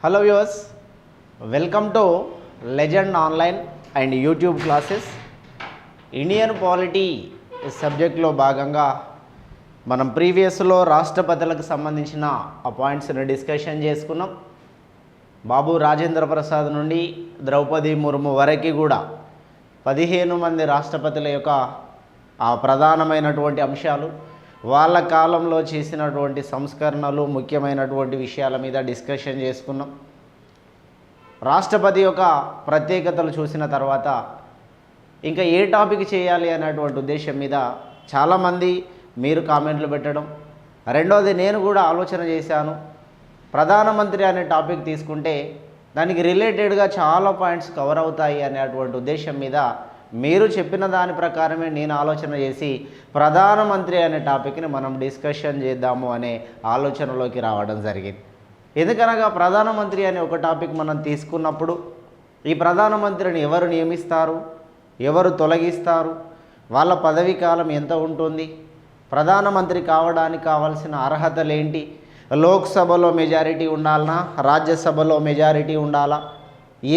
Hello viewers, welcome to legend online and YouTube classes. Indian polity సబ్జెక్ట్లో భాగంగా మనం ప్రీవియస్లో రాష్ట్రపతులకు సంబంధించిన ఆ పాయింట్స్ని డిస్కషన్ చేసుకున్నాం. బాబు రాజేంద్ర ప్రసాద్ నుండి ద్రౌపది ముర్ము వరకు కూడా 15 మంది రాష్ట్రపతుల యొక్క ఆ ప్రధానమైనటువంటి అంశాలు, వాళ్ళ కాలంలో చేసినటువంటి సంస్కరణలు, ముఖ్యమైనటువంటి విషయాల మీద డిస్కషన్ చేసుకున్నాం. రాష్ట్రపతి యొక్క ప్రత్యేకతలు చూసిన తర్వాత ఇంకా ఏ టాపిక్ చేయాలి అనేటువంటి ఉద్దేశం మీద చాలామంది మీరు కామెంట్లు పెట్టడం, రెండోది నేను కూడా ఆలోచన చేశాను. ప్రధానమంత్రి అనే టాపిక్ తీసుకుంటే దానికి రిలేటెడ్గా చాలా పాయింట్స్ కవర్ అవుతాయి అనేటువంటి ఉద్దేశం మీద మీరు చెప్పిన దాని ప్రకారమే నేను ఆలోచన చేసి ప్రధానమంత్రి అనే టాపిక్ని మనం డిస్కషన్ చేద్దాము అనే ఆలోచనలోకి రావడం జరిగింది. ఎందుకనగా ప్రధానమంత్రి అనే ఒక టాపిక్ మనం తీసుకున్నప్పుడు ఈ ప్రధానమంత్రిని ఎవరు నియమిస్తారు, ఎవరు తొలగిస్తారు, వాళ్ళ పదవీ కాలం ఎంత ఉంటుంది, ప్రధానమంత్రి కావడానికి కావాల్సిన అర్హతలు ఏంటి, లోక్సభలో మెజారిటీ ఉండాలనా, రాజ్యసభలో మెజారిటీ ఉండాలా,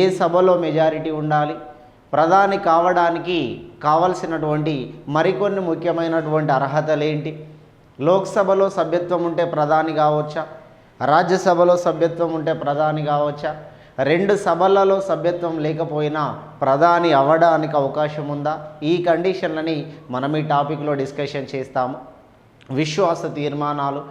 ఏ సభలో మెజారిటీ ఉండాలి, ప్రధాని కావడానికి కావలసినటువంటి మరికొన్ని ముఖ్యమైనటువంటి అర్హతలు ఏంటి, లోక్సభలో సభ్యత్వం ఉంటే ప్రధాని కావచ్చా, రాజ్యసభలో సభ్యత్వం ఉంటే ప్రధాని కావచ్చా, రెండు సభలలో సభ్యత్వం లేకపోయినా ప్రధాని అవ్వడానికి అవకాశం ఉందా, ఈ కండిషన్లని మనం ఈ టాపిక్లో డిస్కషన్ చేస్తాము. విశ్వాస తీర్మానాలు,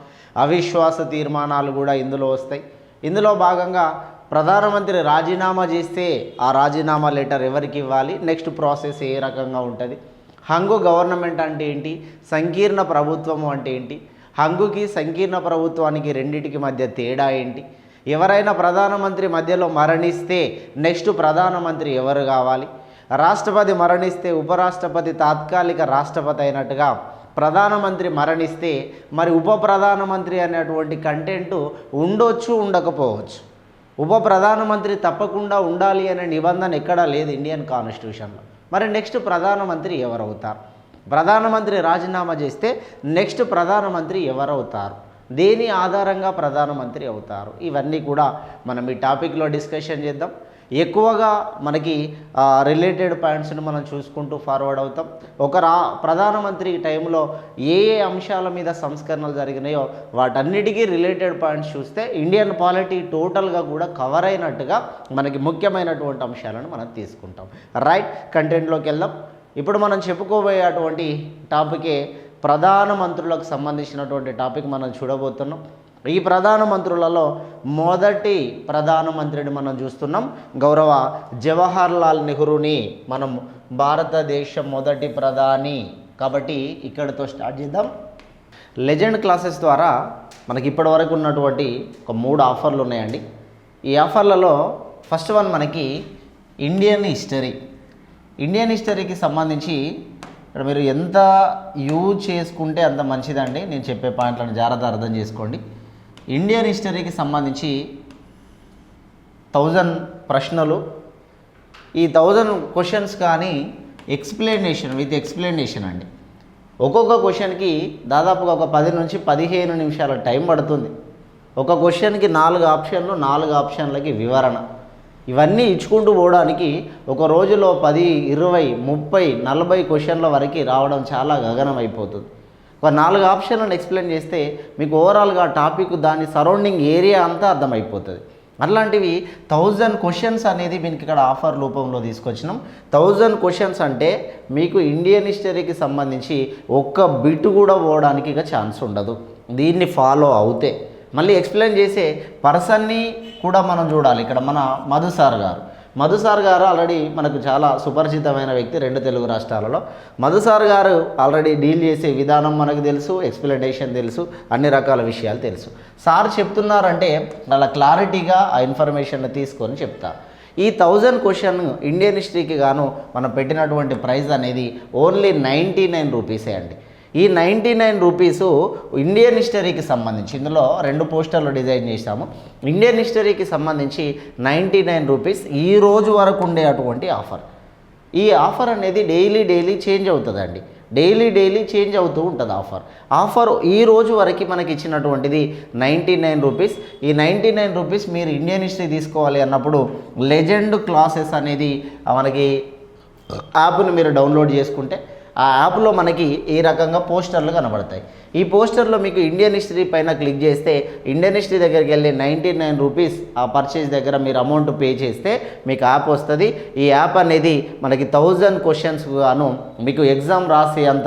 అవిశ్వాస తీర్మానాలు కూడా ఇందులో వస్తాయి. ఇందులో భాగంగా ప్రధానమంత్రి రాజీనామా చేస్తే ఆ రాజీనామా లెటర్ ఎవరికి ఇవ్వాలి, నెక్స్ట్ ప్రాసెస్ ఏ రకంగా ఉంటుంది, హంగు గవర్నమెంట్ అంటే ఏంటి, సంకీర్ణ ప్రభుత్వము అంటే ఏంటి, హంగుకి సంకీర్ణ ప్రభుత్వానికి రెండిటికి మధ్య తేడా ఏంటి, ఎవరైనా ప్రధానమంత్రి మధ్యలో మరణిస్తే నెక్స్ట్ ప్రధానమంత్రి ఎవరు కావాలి, రాష్ట్రపతి మరణిస్తే ఉపరాష్ట్రపతి తాత్కాలిక రాష్ట్రపతి అయినట్టుగా ప్రధానమంత్రి మరణిస్తే మరి ఉప ప్రధానమంత్రి అనేటువంటి కంటెంట్ ఉండొచ్చు, ఉండకపోవచ్చు. ఉప ప్రధానమంత్రి తప్పకుండా ఉండాలి అనే నిబంధన ఎక్కడా లేదు ఇండియన్ కాన్స్టిట్యూషన్లో. మరి నెక్స్ట్ ప్రధానమంత్రి ఎవరవుతారు, ప్రధానమంత్రి రాజీనామా చేస్తే నెక్స్ట్ ప్రధానమంత్రి ఎవరవుతారు, దేని ఆధారంగా ప్రధానమంత్రి అవుతారు, ఇవన్నీ కూడా మనం ఈ టాపిక్లో డిస్కషన్ చేద్దాం. ఎక్కువగా మనకి రిలేటెడ్ పాయింట్స్ని మనం చూసుకుంటూ ఫార్వర్డ్ అవుతాం. ప్రధానమంత్రి టైంలో ఏ ఏ అంశాల మీద సంస్కరణలు జరిగినాయో వాటన్నిటికీ రిలేటెడ్ పాయింట్స్ చూస్తే ఇండియన్ పాలిటీ టోటల్గా కూడా కవర్ అయినట్టుగా మనకి ముఖ్యమైనటువంటి అంశాలను మనం తీసుకుంటాం. రైట్, కంటెంట్లోకి వెళ్దాం. ఇప్పుడు మనం చెప్పుకోబోయేటువంటి టాపికే ప్రధానమంత్రులకు సంబంధించినటువంటి టాపిక్ మనం చూడబోతున్నాం. ఈ ప్రధానమంత్రులలో మొదటి ప్రధానమంత్రిని మనం చూస్తున్నాం, గౌరవ జవహర్లాల్ నెహ్రూని మనం భారతదేశ మొదటి ప్రధాని. కాబట్టి ఇక్కడితో స్టార్ట్ చేద్దాం. లెజెండ్ క్లాసెస్ ద్వారా మనకి ఇప్పటి వరకు ఉన్నటువంటి ఒక 3 ఆఫర్లు ఉన్నాయండి. ఈ ఆఫర్లలో ఫస్ట్ వన్ మనకి ఇండియన్ హిస్టరీకి సంబంధించి ఇక్కడ మీరు ఎంత యూజ్ చేసుకుంటే అంత మంచిదండి. నేను చెప్పే పాయింట్లను జాగ్రత్త అర్థం చేసుకోండి. ఇండియన్ హిస్టరీకి సంబంధించి 1000 ప్రశ్నలు, ఈ 1000 క్వశ్చన్స్ కానీ విత్ ఎక్స్ప్లెనేషన్ అండి. ఒక్కొక్క క్వశ్చన్కి దాదాపుగా ఒక 10 నుంచి 15 నిమిషాల టైం పడుతుంది. ఒక క్వశ్చన్కి 4 ఆప్షన్లు, 4 ఆప్షన్లకి వివరణ, ఇవన్నీ ఇచ్చుకుంటూ పోవడానికి ఒక రోజులో 10, 20, 30, 40 క్వశ్చన్ల వరకు రావడం చాలా గగనం అయిపోతుంది. ఒక 4 ఆప్షన్లను ఎక్స్ప్లెయిన్ చేస్తే మీకు ఓవరాల్గా టాపిక్, దాని సరౌండింగ్ ఏరియా అంతా అర్థమైపోతుంది. అట్లాంటివి 1000 క్వశ్చన్స్ అనేది మీకు ఇక్కడ ఆఫర్ రూపంలో తీసుకొచ్చినాం. 1000 క్వశ్చన్స్ అంటే మీకు ఇండియన్ హిస్టరీకి సంబంధించి ఒక్క బిట్ కూడా పోవడానికి ఇక ఛాన్స్ ఉండదు. దీన్ని ఫాలో అవుతే మళ్ళీ ఎక్స్ప్లెయిన్ చేసే పర్సన్ని కూడా మనం చూడాలి. ఇక్కడ మన మధు సార్ గారు ఆల్రెడీ మనకు చాలా సుపరిచితమైన వ్యక్తి 2 తెలుగు రాష్ట్రాలలో. మధు సార్ గారు ఆల్రెడీ డీల్ చేసే విధానం మనకు తెలుసు, ఎక్స్ప్లెనేషన్ తెలుసు, అన్ని రకాల విషయాలు తెలుసు. సార్ చెప్తున్నారంటే అలా క్లారిటీగా ఆ ఇన్ఫర్మేషన్ తీసుకొని చెప్తారు. ఈ 1000 క్వశ్చన్ ఇండియన్ హిస్టరీకి గాను మనం పెట్టినటువంటి ప్రైస్ అనేది ఓన్లీ 99 రూపీసే అండి. ఈ 99 రూపీసు ఇండియన్ హిస్టరీకి సంబంధించి, ఇందులో 2 పోస్టర్లు డిజైన్ చేశాము. ఇండియన్ హిస్టరీకి సంబంధించి 99 రూపీస్ ఈ రోజు వరకు ఉండే అటువంటి ఆఫర్. ఈ ఆఫర్ అనేది డైలీ చేంజ్ అవుతుందండి, డైలీ చేంజ్ అవుతూ ఉంటుంది ఆఫర్ ఈ రోజు వరకు మనకి ఇచ్చినటువంటిది 99 రూపీస్. ఈ 99 రూపీస్ మీరు ఇండియన్ హిస్టరీ తీసుకోవాలి అన్నప్పుడు లెజెండ్ క్లాసెస్ అనేది మనకి యాప్ని మీరు డౌన్లోడ్ చేసుకుంటే ఆ యాప్లో మనకి ఈ రకంగా పోస్టర్లు కనబడతాయి. ఈ పోస్టర్లో మీకు ఇండియన్ హిస్టరీ పైన క్లిక్ చేస్తే ఇండియన్ హిస్టరీ దగ్గరికి వెళ్ళి 99 రూపీస్ ఆ పర్చేజ్ దగ్గర మీరు అమౌంట్ పే చేస్తే మీకు యాప్ వస్తుంది. ఈ యాప్ అనేది మనకి 1000 క్వశ్చన్స్ గాను మీకు ఎగ్జామ్ రాసేంత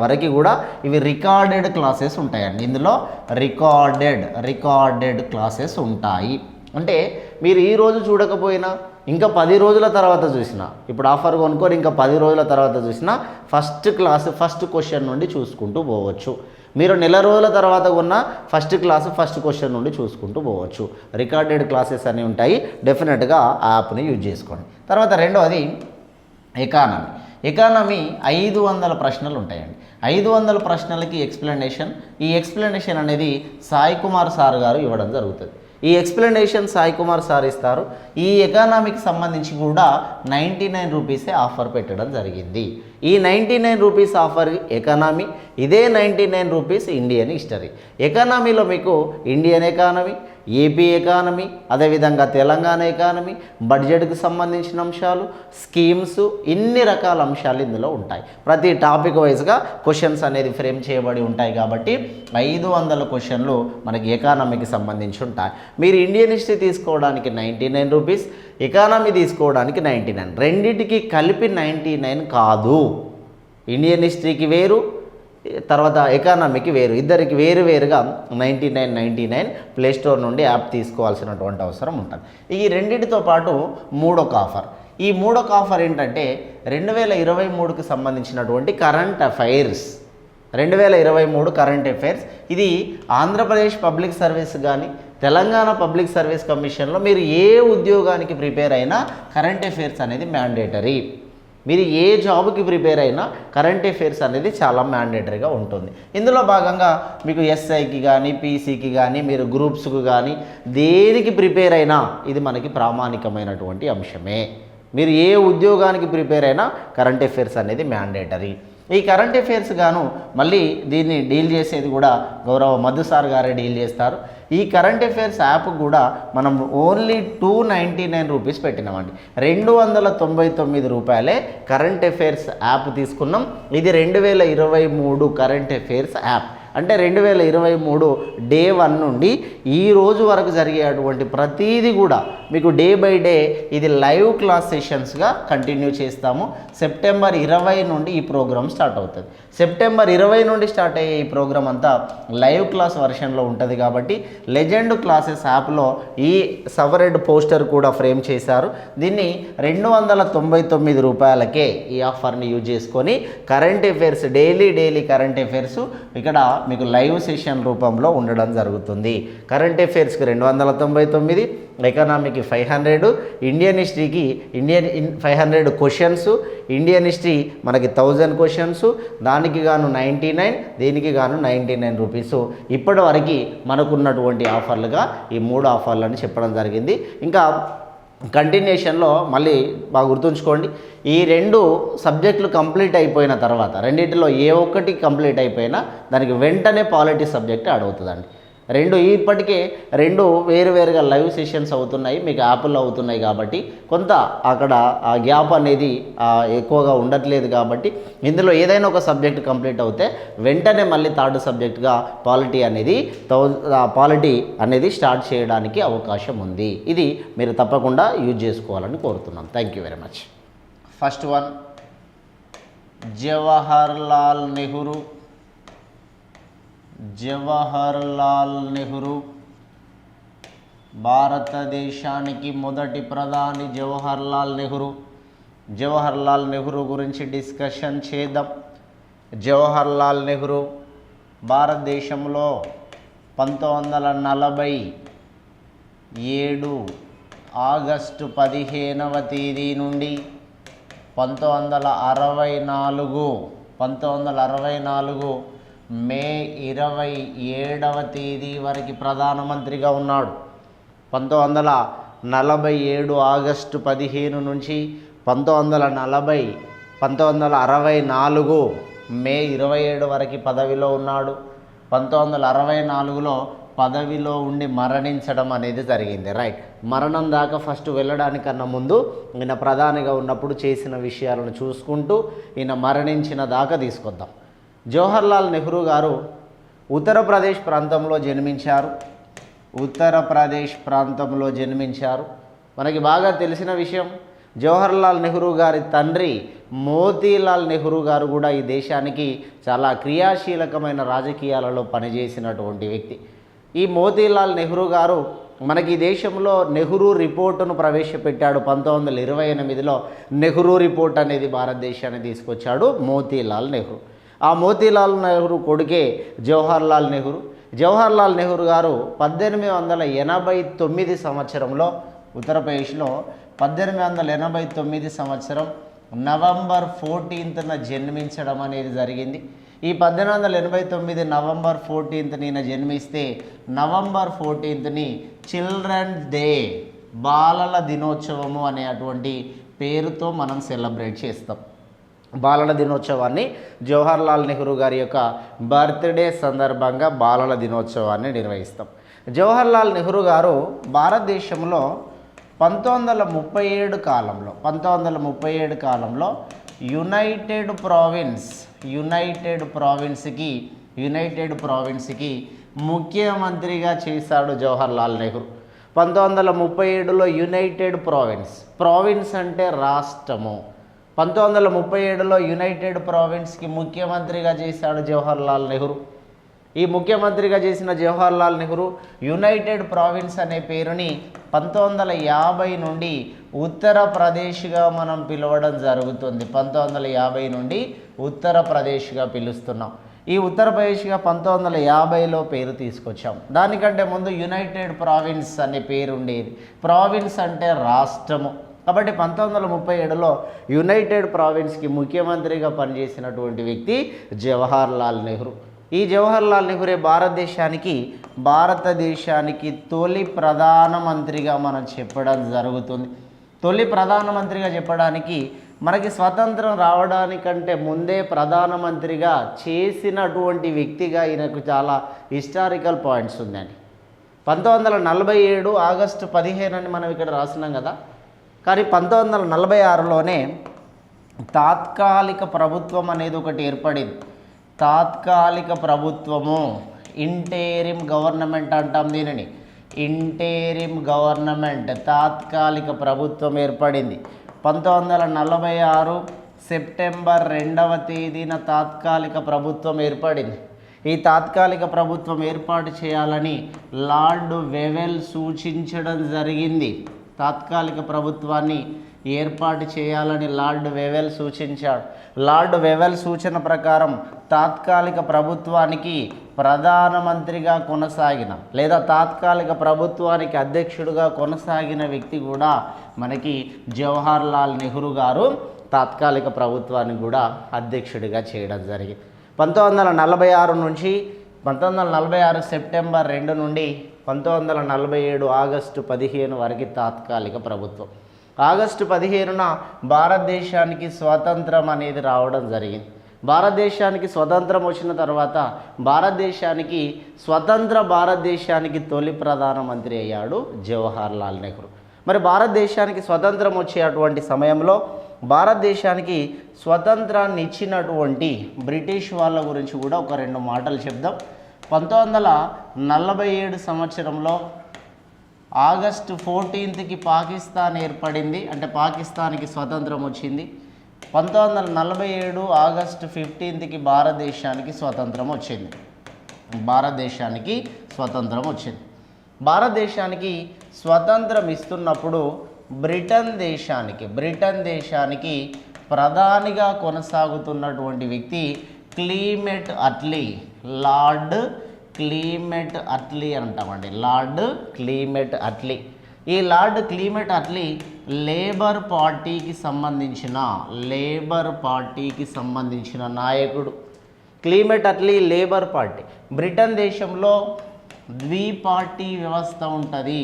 వరకు కూడా ఇవి రికార్డెడ్ క్లాసెస్ ఉంటాయండి. ఇందులో రికార్డెడ్ క్లాసెస్ ఉంటాయి. అంటే మీరు ఈరోజు చూడకపోయినా ఇంకా 10 రోజుల తర్వాత చూసినా, ఇప్పుడు ఆఫర్ కొనుక్కొని ఇంకా 10 రోజుల తర్వాత చూసినా ఫస్ట్ క్లాస్ ఫస్ట్ క్వశ్చన్ నుండి చూసుకుంటూ పోవచ్చు. మీరు నెల రోజుల తర్వాత ఉన్న ఫస్ట్ క్లాస్ ఫస్ట్ క్వశ్చన్ నుండి చూసుకుంటూ పోవచ్చు. రికార్డెడ్ క్లాసెస్ అనేవి ఉంటాయి. డెఫినెట్గా ఆ యాప్ని యూజ్ చేసుకోండి. తర్వాత రెండవది ఎకానమీ 500 ప్రశ్నలు ఉంటాయండి. 500 ప్రశ్నలకి ఎక్స్ప్లెనేషన్. ఈ ఎక్స్ప్లెనేషన్ అనేది సాయి కుమార్ సార్ గారు ఇవ్వడం జరుగుతుంది. ఈ ఎక్స్ప్లెనేషన్ సాయి కుమార్ సార్ ఇస్తారు. ఈ ఎకానమీకి సంబంధించి కూడా 99 రూపీసే ఆఫర్ పెట్టడం జరిగింది. ఈ 99 రూపీస్ ఆఫర్ ఎకానమీ, ఇదే 99 రూపీస్ ఇండియన్ హిస్టరీ. ఎకానమీలో మీకు ఇండియన్ ఎకానమీ, ఏపీ ఎకానమీ, అదేవిధంగా తెలంగాణ ఎకానమీ, బడ్జెట్కి సంబంధించిన అంశాలు, స్కీమ్స్, ఇన్ని రకాల అంశాలు ఇందులో ఉంటాయి. ప్రతి టాపిక్ వైజ్గా క్వశ్చన్స్ అనేది ఫ్రేమ్ చేయబడి ఉంటాయి. కాబట్టి 500 క్వశ్చన్లు మనకి ఎకానమీకి సంబంధించి ఉంటాయి. మీరు ఇండియన్ హిస్టరీ తీసుకోవడానికి 99 రూపీస్, ఎకానమీ తీసుకోవడానికి 99. రెండింటికి కలిపి 99 కాదు. ఇండియన్ హిస్టరీకి వేరు, తర్వాత ఎకానమీకి వేరు, ఇద్దరికి వేరుగా 99 ప్లేస్టోర్ నుండి యాప్ తీసుకోవాల్సినటువంటి అవసరం ఉంటుంది. ఈ రెండింటితో పాటు మూడొక ఆఫర్. ఈ మూడొక ఆఫర్ ఏంటంటే 2023కి సంబంధించినటువంటి కరెంట్ అఫైర్స్. 2023 current affairs. ఇది ఆంధ్రప్రదేశ్ పబ్లిక్ సర్వీస్ కానీ తెలంగాణ పబ్లిక్ సర్వీస్ కమిషన్లో మీరు ఏ ఉద్యోగానికి ప్రిపేర్ అయినా కరెంట్ అఫైర్స్ అనేది మ్యాండేటరీ. మీరు ఏ జాబ్కి ప్రిపేర్ అయినా కరెంట్ అఫైర్స్ అనేది చాలా మ్యాండేటరీగా ఉంటుంది. ఇందులో భాగంగా మీకు ఎస్ఐకి కానీ పీసీకి కానీ మీరు గ్రూప్స్కు కానీ దేనికి ప్రిపేర్ అయినా ఇది మనకి ప్రామాణికమైనటువంటి అంశమే. మీరు ఏ ఉద్యోగానికి ప్రిపేర్ అయినా కరెంట్ అఫైర్స్ అనేది మ్యాండేటరీ. ఈ కరెంట్ అఫైర్స్ గాను మళ్ళీ దీన్ని డీల్ చేసేది కూడా గౌరవ మధు సార్ గారే డీల్ చేస్తారు. ఈ కరెంట్ అఫైర్స్ యాప్ కూడా మనం ఓన్లీ 299 రూపీస్ పెట్టినామండి. 299 రూపాయలే కరెంట్ అఫైర్స్ యాప్ తీసుకున్నాం. ఇది 2023 కరెంట్ అఫైర్స్ యాప్. అంటే 2023 డే 1 నుండి ఈ రోజు వరకు జరిగేటువంటి ప్రతీది కూడా మీకు డే బై డే ఇది లైవ్ క్లాస్ సెషన్స్గా కంటిన్యూ చేస్తాము. సెప్టెంబర్ 20 నుండి ఈ ప్రోగ్రామ్ స్టార్ట్ అవుతుంది. సెప్టెంబర్ 20 నుండి స్టార్ట్ అయ్యే ఈ ప్రోగ్రామ్ అంతా లైవ్ క్లాస్ వర్షన్లో ఉంటుంది. కాబట్టి లెజెండ్ క్లాసెస్ యాప్లో ఈ సవరెడ్ పోస్టర్ కూడా ఫ్రేమ్ చేశారు. దీన్ని 299 రూపాయలకే ఈ ఆఫర్ని యూజ్ చేసుకొని current affairs daily current affairs ఇక్కడ మీకు లైవ్ సెషన్ రూపంలో ఉండడం జరుగుతుంది. కరెంట్ అఫైర్స్కి 299, ఎకనామీకి 500, ఇండియన్ హిస్టరీకి 500 క్వశ్చన్స్, ఇండియన్ హిస్టరీ మనకి 1000 క్వశ్చన్స్, దానికి గాను 99, దీనికి గాను 99 రూపీస్. ఇప్పటివరకు మనకున్నటువంటి ఆఫర్లుగా ఈ 3 ఆఫర్లను చెప్పడం జరిగింది. ఇంకా కంటిన్యూషన్లో మళ్ళీ బాగా గుర్తుంచుకోండి, ఈ 2 సబ్జెక్టులు కంప్లీట్ అయిపోయిన తర్వాత రెండింటిలో ఏ ఒక్కటి కంప్లీట్ అయిపోయినా దానికి వెంటనే పాలిటీ సబ్జెక్ట్ యాడ్ అవుతుందండి. ఇప్పటికే 2 వేరువేరుగా లైవ్ సెషన్స్ అవుతున్నాయి, మీకు యాప్లో అవుతున్నాయి. కాబట్టి కొంత అక్కడ ఆ గ్యాప్ అనేది ఎక్కువగా ఉండట్లేదు. కాబట్టి ఇందులో ఏదైనా ఒక సబ్జెక్ట్ కంప్లీట్ అవుతే వెంటనే మళ్ళీ 3rd సబ్జెక్ట్గా పాలిటీ అనేది స్టార్ట్ చేయడానికి అవకాశం ఉంది. ఇది మీరు తప్పకుండా యూజ్ చేసుకోవాలని కోరుతున్నాం. Thank you very much. First one, Jawaharlal Nehru భారతదేశానికి మొదటి ప్రధాని జవహర్లాల్ నెహ్రూ గురించి డిస్కషన్ చేద్దాం. జవహర్లాల్ నెహ్రూ భారతదేశంలో 1947 ఆగస్టు 15వ తేదీ నుండి 1964 మే 27వ తేదీ వరకు ప్రధానమంత్రిగా ఉన్నాడు. 19 1947 ఆగస్టు 15 నుంచి 1964 మే 27 వరకు పదవిలో ఉన్నాడు. 1964లో పదవిలో ఉండి మరణించడం అనేది జరిగింది. రైట్, మరణం దాకా ఫస్ట్ వెళ్ళడానికన్నా ముందు ఈయన ప్రధానిగా ఉన్నప్పుడు చేసిన విషయాలను చూసుకుంటూ ఈయన మరణించిన దాకా తీసుకొద్దాం. జవహర్లాల్ నెహ్రూ గారు ఉత్తరప్రదేశ్ ప్రాంతంలో జన్మించారు. మనకి బాగా తెలిసిన విషయం, జవహర్లాల్ నెహ్రూ గారి తండ్రి మోతీలాల్ నెహ్రూ గారు కూడా ఈ దేశానికి చాలా క్రియాశీలకమైన రాజకీయాలలో పనిచేసినటువంటి వ్యక్తి. ఈ మోతీలాల్ నెహ్రూ గారు మనకి దేశంలో నెహ్రూ రిపోర్టును ప్రవేశపెట్టాడు. 1928లో నెహ్రూ రిపోర్ట్ అనేది భారతదేశాన్ని తీసుకొచ్చాడు మోతీలాల్ నెహ్రూ. ఆ మోతీలాల్ నెహ్రూ కొడుకే జవహర్లాల్ నెహ్రూ. జవహర్లాల్ నెహ్రూ గారు 1889 సంవత్సరంలో ఉత్తరప్రదేశ్లో 1889 సంవత్సరం నవంబర్ 14న జన్మించడం అనేది జరిగింది. ఈ 1889 నవంబర్ 14న ఈయన జన్మిస్తే నవంబర్ 14ని చిల్డ్రన్స్ డే, బాలల దినోత్సవము అనేటువంటి పేరుతో మనం సెలబ్రేట్ చేస్తాం. బాలల దినోత్సవాన్ని జవహర్లాల్ నెహ్రూ గారి యొక్క బర్త్డే సందర్భంగా బాలల దినోత్సవాన్ని నిర్వహిస్తాం. జవహర్లాల్ నెహ్రూ గారు భారతదేశంలో 1937 కాలంలో యునైటెడ్ ప్రావిన్స్కి ముఖ్యమంత్రిగా చేశాడు జవహర్లాల్ నెహ్రూ. 1937లో యునైటెడ్ ప్రావిన్స్ అంటే రాష్ట్రము. 1937లో యునైటెడ్ ప్రావిన్స్కి ముఖ్యమంత్రిగా చేశాడు జవహర్లాల్ నెహ్రూ. ఈ ముఖ్యమంత్రిగా చేసిన జవహర్లాల్ నెహ్రూ యునైటెడ్ ప్రావిన్స్ అనే పేరుని 1950 నుండి ఉత్తరప్రదేశ్గా మనం పిలవడం జరుగుతుంది. 1950 నుండి ఉత్తరప్రదేశ్గా పిలుస్తున్నాం. ఈ ఉత్తరప్రదేశ్గా 1950లో పేరు తీసుకొచ్చాం. దానికంటే ముందు యునైటెడ్ ప్రావిన్స్ అనే పేరు ఉండేది. ప్రావిన్స్ అంటే రాష్ట్రము. కాబట్టి 1937లో యునైటెడ్ ప్రావిన్స్కి ముఖ్యమంత్రిగా పనిచేసినటువంటి వ్యక్తి జవహర్లాల్ నెహ్రూ. ఈ జవహర్లాల్ నెహ్రూ భారతదేశానికి తొలి ప్రధానమంత్రిగా మనం చెప్పడం జరుగుతుంది. తొలి ప్రధానమంత్రిగా చెప్పడానికి మనకి స్వతంత్రం రావడానికంటే ముందే ప్రధానమంత్రిగా చేసినటువంటి వ్యక్తిగా ఈయనకు చాలా హిస్టారికల్ పాయింట్స్ ఉందండి. 1947 ఆగస్టు 15 అని మనం ఇక్కడ రాస్తున్నాం కదా, కానీ 1946లోనే తాత్కాలిక ప్రభుత్వం అనేది ఒకటి ఏర్పడింది. తాత్కాలిక ప్రభుత్వము, ఇంటేరిమ్ గవర్నమెంట్ అంటాం దీనిని. ఇంటేరిమ్ గవర్నమెంట్, తాత్కాలిక ప్రభుత్వం ఏర్పడింది. 1946 సెప్టెంబర్ 2వ తేదీన తాత్కాలిక ప్రభుత్వం ఏర్పడింది. ఈ తాత్కాలిక ప్రభుత్వం ఏర్పాటు చేయాలని లార్డ్ వెవెల్ సూచించడం జరిగింది. తాత్కాలిక ప్రభుత్వాన్ని ఏర్పాటు చేయాలని లార్డ్ వెవెల్ సూచించాడు. లార్డ్ వెవెల్ సూచన ప్రకారం తాత్కాలిక ప్రభుత్వానికి ప్రధానమంత్రిగా కొనసాగిన లేదా తాత్కాలిక ప్రభుత్వానికి అధ్యక్షుడిగా కొనసాగిన వ్యక్తి కూడా మనకి జవహర్లాల్ నెహ్రూ గారు తాత్కాలిక ప్రభుత్వాన్ని కూడా అధ్యక్షుడిగా చేయడం జరిగింది. 1946 సెప్టెంబర్ 2 నుండి 1947 ఆగస్టు 15 వరకు తాత్కాలిక ప్రభుత్వం. ఆగస్టు 15న భారతదేశానికి స్వాతంత్రం అనేది రావడం జరిగింది. భారతదేశానికి స్వతంత్రం వచ్చిన తర్వాత భారతదేశానికి తొలి ప్రధానమంత్రి అయ్యాడు జవహర్లాల్ నెహ్రూ. మరి భారతదేశానికి స్వతంత్రం వచ్చేటువంటి సమయంలో భారతదేశానికి స్వతంత్రాన్ని ఇచ్చినటువంటి బ్రిటిష్ వాళ్ళ గురించి కూడా ఒక 2 మాటలు చెప్దాం. 1947 సంవత్సరంలో ఆగస్టు 14కి పాకిస్తాన్ ఏర్పడింది, అంటే పాకిస్తాన్కి స్వతంత్రం వచ్చింది. 1947 ఆగస్టు 15కి భారతదేశానికి స్వతంత్రం వచ్చింది. భారతదేశానికి స్వతంత్రం ఇస్తున్నప్పుడు బ్రిటన్ దేశానికి ప్రధానిగా కొనసాగుతున్నటువంటి వ్యక్తి క్లీమెట్ అట్లీ, లార్డ్ క్లీమెట్ అట్లీ అంటామండి. లార్డ్ క్లీమెట్ అట్లీ. ఈ లార్డ్ క్లీమెట్ అట్లీ లేబర్ పార్టీకి సంబంధించిన నాయకుడు. క్లీమెట్ అట్లీ లేబర్ పార్టీ. బ్రిటన్ దేశంలో ద్విపార్టీ వ్యవస్థ ఉంటుంది.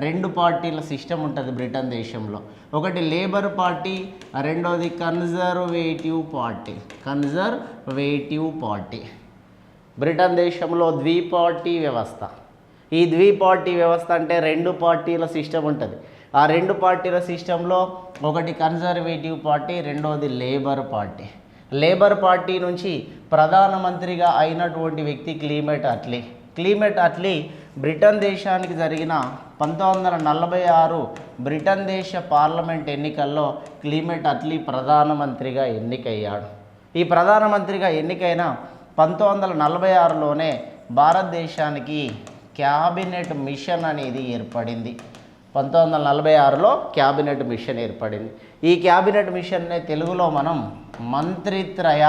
రెండు పార్టీల సిస్టమ్ ఉంటుంది బ్రిటన్ దేశంలో. ఒకటి లేబర్ పార్టీ, రెండోది కన్జర్వేటివ్ పార్టీ. బ్రిటన్ దేశంలో ద్విపార్టీ వ్యవస్థ. ఈ ద్విపార్టీ వ్యవస్థ అంటే రెండు పార్టీల సిస్టమ్ ఉంటుంది. ఆ రెండు పార్టీల సిస్టంలో ఒకటి కన్జర్వేటివ్ పార్టీ, రెండోది లేబర్ పార్టీ. లేబర్ పార్టీ నుంచి ప్రధానమంత్రిగా అయినటువంటి వ్యక్తి క్లీమెట్ అట్లీ బ్రిటన్ దేశానికి జరిగిన 1946 బ్రిటన్ దేశ పార్లమెంట్ ఎన్నికల్లో క్లీమెట్ అట్లీ ప్రధానమంత్రిగా ఎన్నికయ్యాడు. ఈ ప్రధానమంత్రిగా ఎన్నికైన 1946లోనే భారతదేశానికి క్యాబినెట్ మిషన్ అనేది ఏర్పడింది. 1946లో క్యాబినెట్ మిషన్ ఏర్పడింది. ఈ క్యాబినెట్ మిషన్నే తెలుగులో మనం మంత్రిత్రయ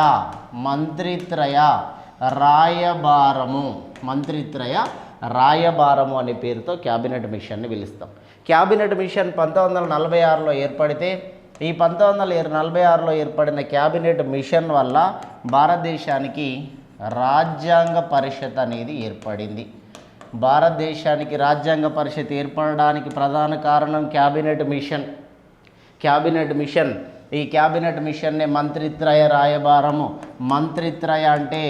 రాయబారము అనే పేరుతో క్యాబినెట్ మిషన్ని పిలుస్తాం. క్యాబినెట్ మిషన్ 1946లో ఏర్పడితే ఈ 1946లో ఏర్పడిన క్యాబినెట్ మిషన్ వల్ల భారతదేశానికి రాజ్యాంగ పరిషత్ అనేది ఏర్పడింది. భారతదేశానికి రాజ్యాంగ పరిషత్ ఏర్పడడానికి ప్రధాన కారణం క్యాబినెట్ మిషన్. ఈ క్యాబినెట్ మిషన్నే మంత్రిత్రయ రాయబారము. మంత్రిత్రయ అంటే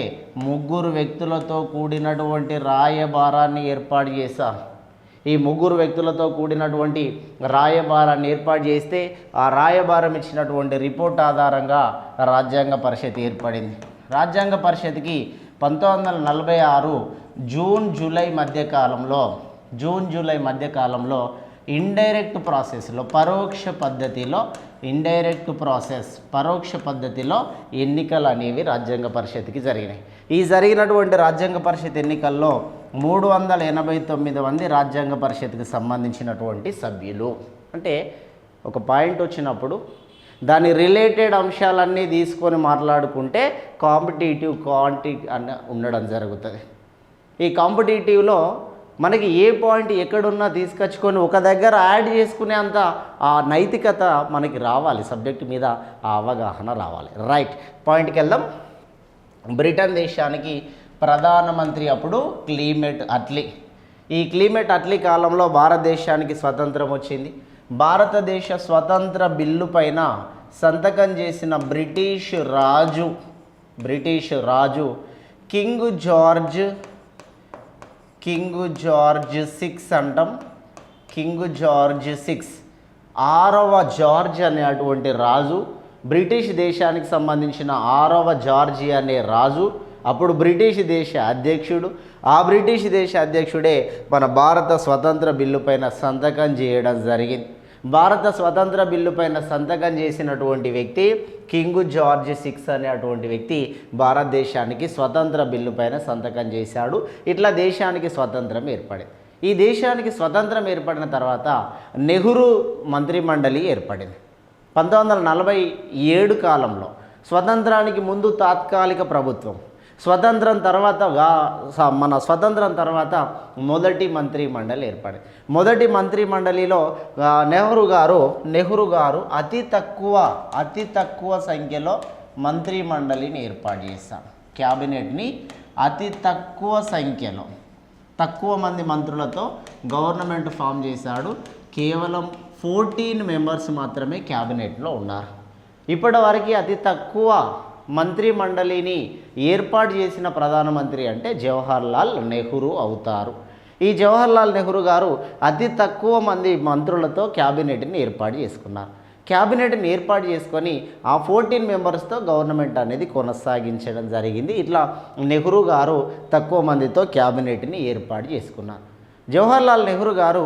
ముగ్గురు వ్యక్తులతో కూడినటువంటి రాయబారాన్ని ఏర్పాటు చేశారు. ఈ ముగ్గురు వ్యక్తులతో కూడినటువంటి రాయబారాన్ని ఏర్పాటు చేస్తే ఆ రాయబారం ఇచ్చినటువంటి రిపోర్ట్ ఆధారంగా రాజ్యాంగ పరిషత్ ఏర్పడింది. రాజ్యాంగ పరిషత్కి 1946 జూన్ జూలై మధ్యకాలంలో ఇండైరెక్ట్ ప్రాసెస్లో పరోక్ష పద్ధతిలో ఎన్నికలు అనేవి రాజ్యాంగ పరిషత్కి జరిగినాయి. ఈ జరిగినటువంటి రాజ్యాంగ పరిషత్ ఎన్నికల్లో 389 మంది రాజ్యాంగ పరిషత్కి సంబంధించినటువంటి సభ్యులు. అంటే ఒక పాయింట్ వచ్చినప్పుడు దాని రిలేటెడ్ అంశాలన్నీ తీసుకొని మాట్లాడుకుంటే కాంపిటేటివ్ అని ఉండడం జరుగుతుంది. ఈ కాంపిటేటివ్లో మనకి ఏ పాయింట్ ఎక్కడున్నా తీసుకొచ్చుకొని ఒక దగ్గర యాడ్ చేసుకునే అంత ఆ నైతికత మనకి రావాలి, సబ్జెక్ట్ మీద ఆ అవగాహన రావాలి. రైట్, పాయింట్కి వెళ్దాం. బ్రిటన్ దేశానికి ప్రధానమంత్రి అప్పుడు క్లీమెట్ అట్లీ. ఈ క్లీమెట్ అట్లీ కాలంలో భారతదేశానికి స్వతంత్రం వచ్చింది. భారతదేశ స్వతంత్ర బిల్లు పైన సంతకం చేసిన బ్రిటిష్ రాజు కింగ్ జార్జ్ 6 అంటాం. కింగ్ జార్జ్ 6వ జార్జ్ అనేటువంటి రాజు, బ్రిటిష్ దేశానికి సంబంధించిన 6వ జార్జి అనే రాజు అప్పుడు బ్రిటిష్ దేశ అధ్యక్షుడు. ఆ బ్రిటిష్ దేశ అధ్యక్షుడే మన భారత స్వతంత్ర బిల్లు పైన సంతకం చేయడం జరిగింది. భారత స్వతంత్ర బిల్లు పైన సంతకం చేసినటువంటి వ్యక్తి కింగ్ జార్జ్ 6 అనేటువంటి వ్యక్తి భారతదేశానికి స్వతంత్ర బిల్లు పైన సంతకం చేశాడు. ఇట్లా దేశానికి స్వతంత్రం ఏర్పడింది. ఈ దేశానికి స్వతంత్రం ఏర్పడిన తర్వాత నెహ్రూ మంత్రిమండలి ఏర్పడింది. 1947 కాలంలో స్వతంత్రానికి ముందు తాత్కాలిక ప్రభుత్వం, స్వతంత్రం తర్వాత మొదటి మంత్రిమండలి ఏర్పడింది. మొదటి మంత్రిమండలిలో నెహ్రూ గారు అతి తక్కువ సంఖ్యలో మంత్రిమండలిని ఏర్పాటు చేశారు. క్యాబినెట్ని అతి తక్కువ మంది మంత్రులతో గవర్నమెంట్ ఫామ్ చేశాడు. కేవలం 14 మెంబర్స్ మాత్రమే క్యాబినెట్లో ఉన్నారు. ఇప్పటివరకు అతి తక్కువ మంత్రిమండలిని ఏర్పాటు చేసిన ప్రధానమంత్రి అంటే జవహర్లాల్ నెహ్రూ అవుతారు. ఈ జవహర్లాల్ నెహ్రూ గారు అతి తక్కువ మంది మంత్రులతో క్యాబినెట్ని ఏర్పాటు చేసుకున్నారు. క్యాబినెట్ని ఏర్పాటు చేసుకొని ఆ 14 మెంబర్స్తో గవర్నమెంట్ అనేది కొనసాగించడం జరిగింది. ఇట్లా నెహ్రూ గారు తక్కువ మందితో క్యాబినెట్ని ఏర్పాటు చేసుకున్నారు. జవహర్లాల్ నెహ్రూ గారు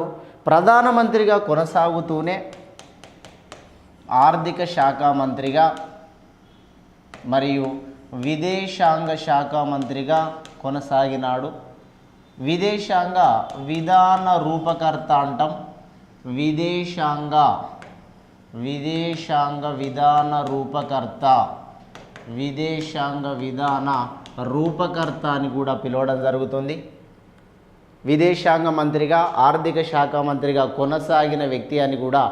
ప్రధానమంత్రిగా కొనసాగుతూనే ఆర్థిక శాఖ మంత్రిగా మరియు విదేశాంగ శాఖ మంత్రిగా కొనసాగినాడు. విదేశాంగ విధాన రూపకర్త అంటాం. విదేశాంగ విధాన రూపకర్త అని కూడా పిలవడం జరుగుతుంది. విదేశాంగ మంత్రిగా ఆర్థిక శాఖ మంత్రిగా కొనసాగిన వ్యక్తి అని కూడా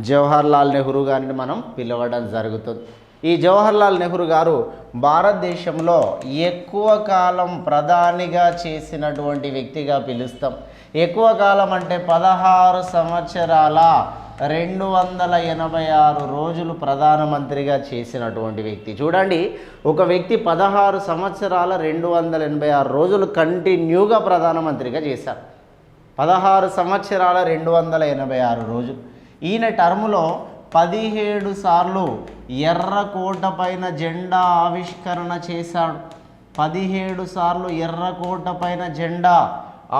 జవహర్లాల్ నెహ్రూ గారిని మనం పిలవడం జరుగుతుంది. ఈ జవహర్లాల్ నెహ్రూ గారు భారతదేశంలో ఎక్కువ కాలం ప్రధానిగా చేసినటువంటి వ్యక్తిగా పిలుస్తాం. ఎక్కువ కాలం అంటే 16 సంవత్సరాల 286 రోజులు ప్రధానమంత్రిగా చేసినటువంటి వ్యక్తి. చూడండి, ఒక వ్యక్తి 16 సంవత్సరాల 286 రోజులు కంటిన్యూగా ప్రధానమంత్రిగా చేశారు. 16 సంవత్సరాల 286 రోజులు. ఈయన టర్ములో 17 సార్లు ఎర్రకోట పైన జెండా ఆవిష్కరణ చేశాడు. 17 సార్లు ఎర్రకోట పైన జెండా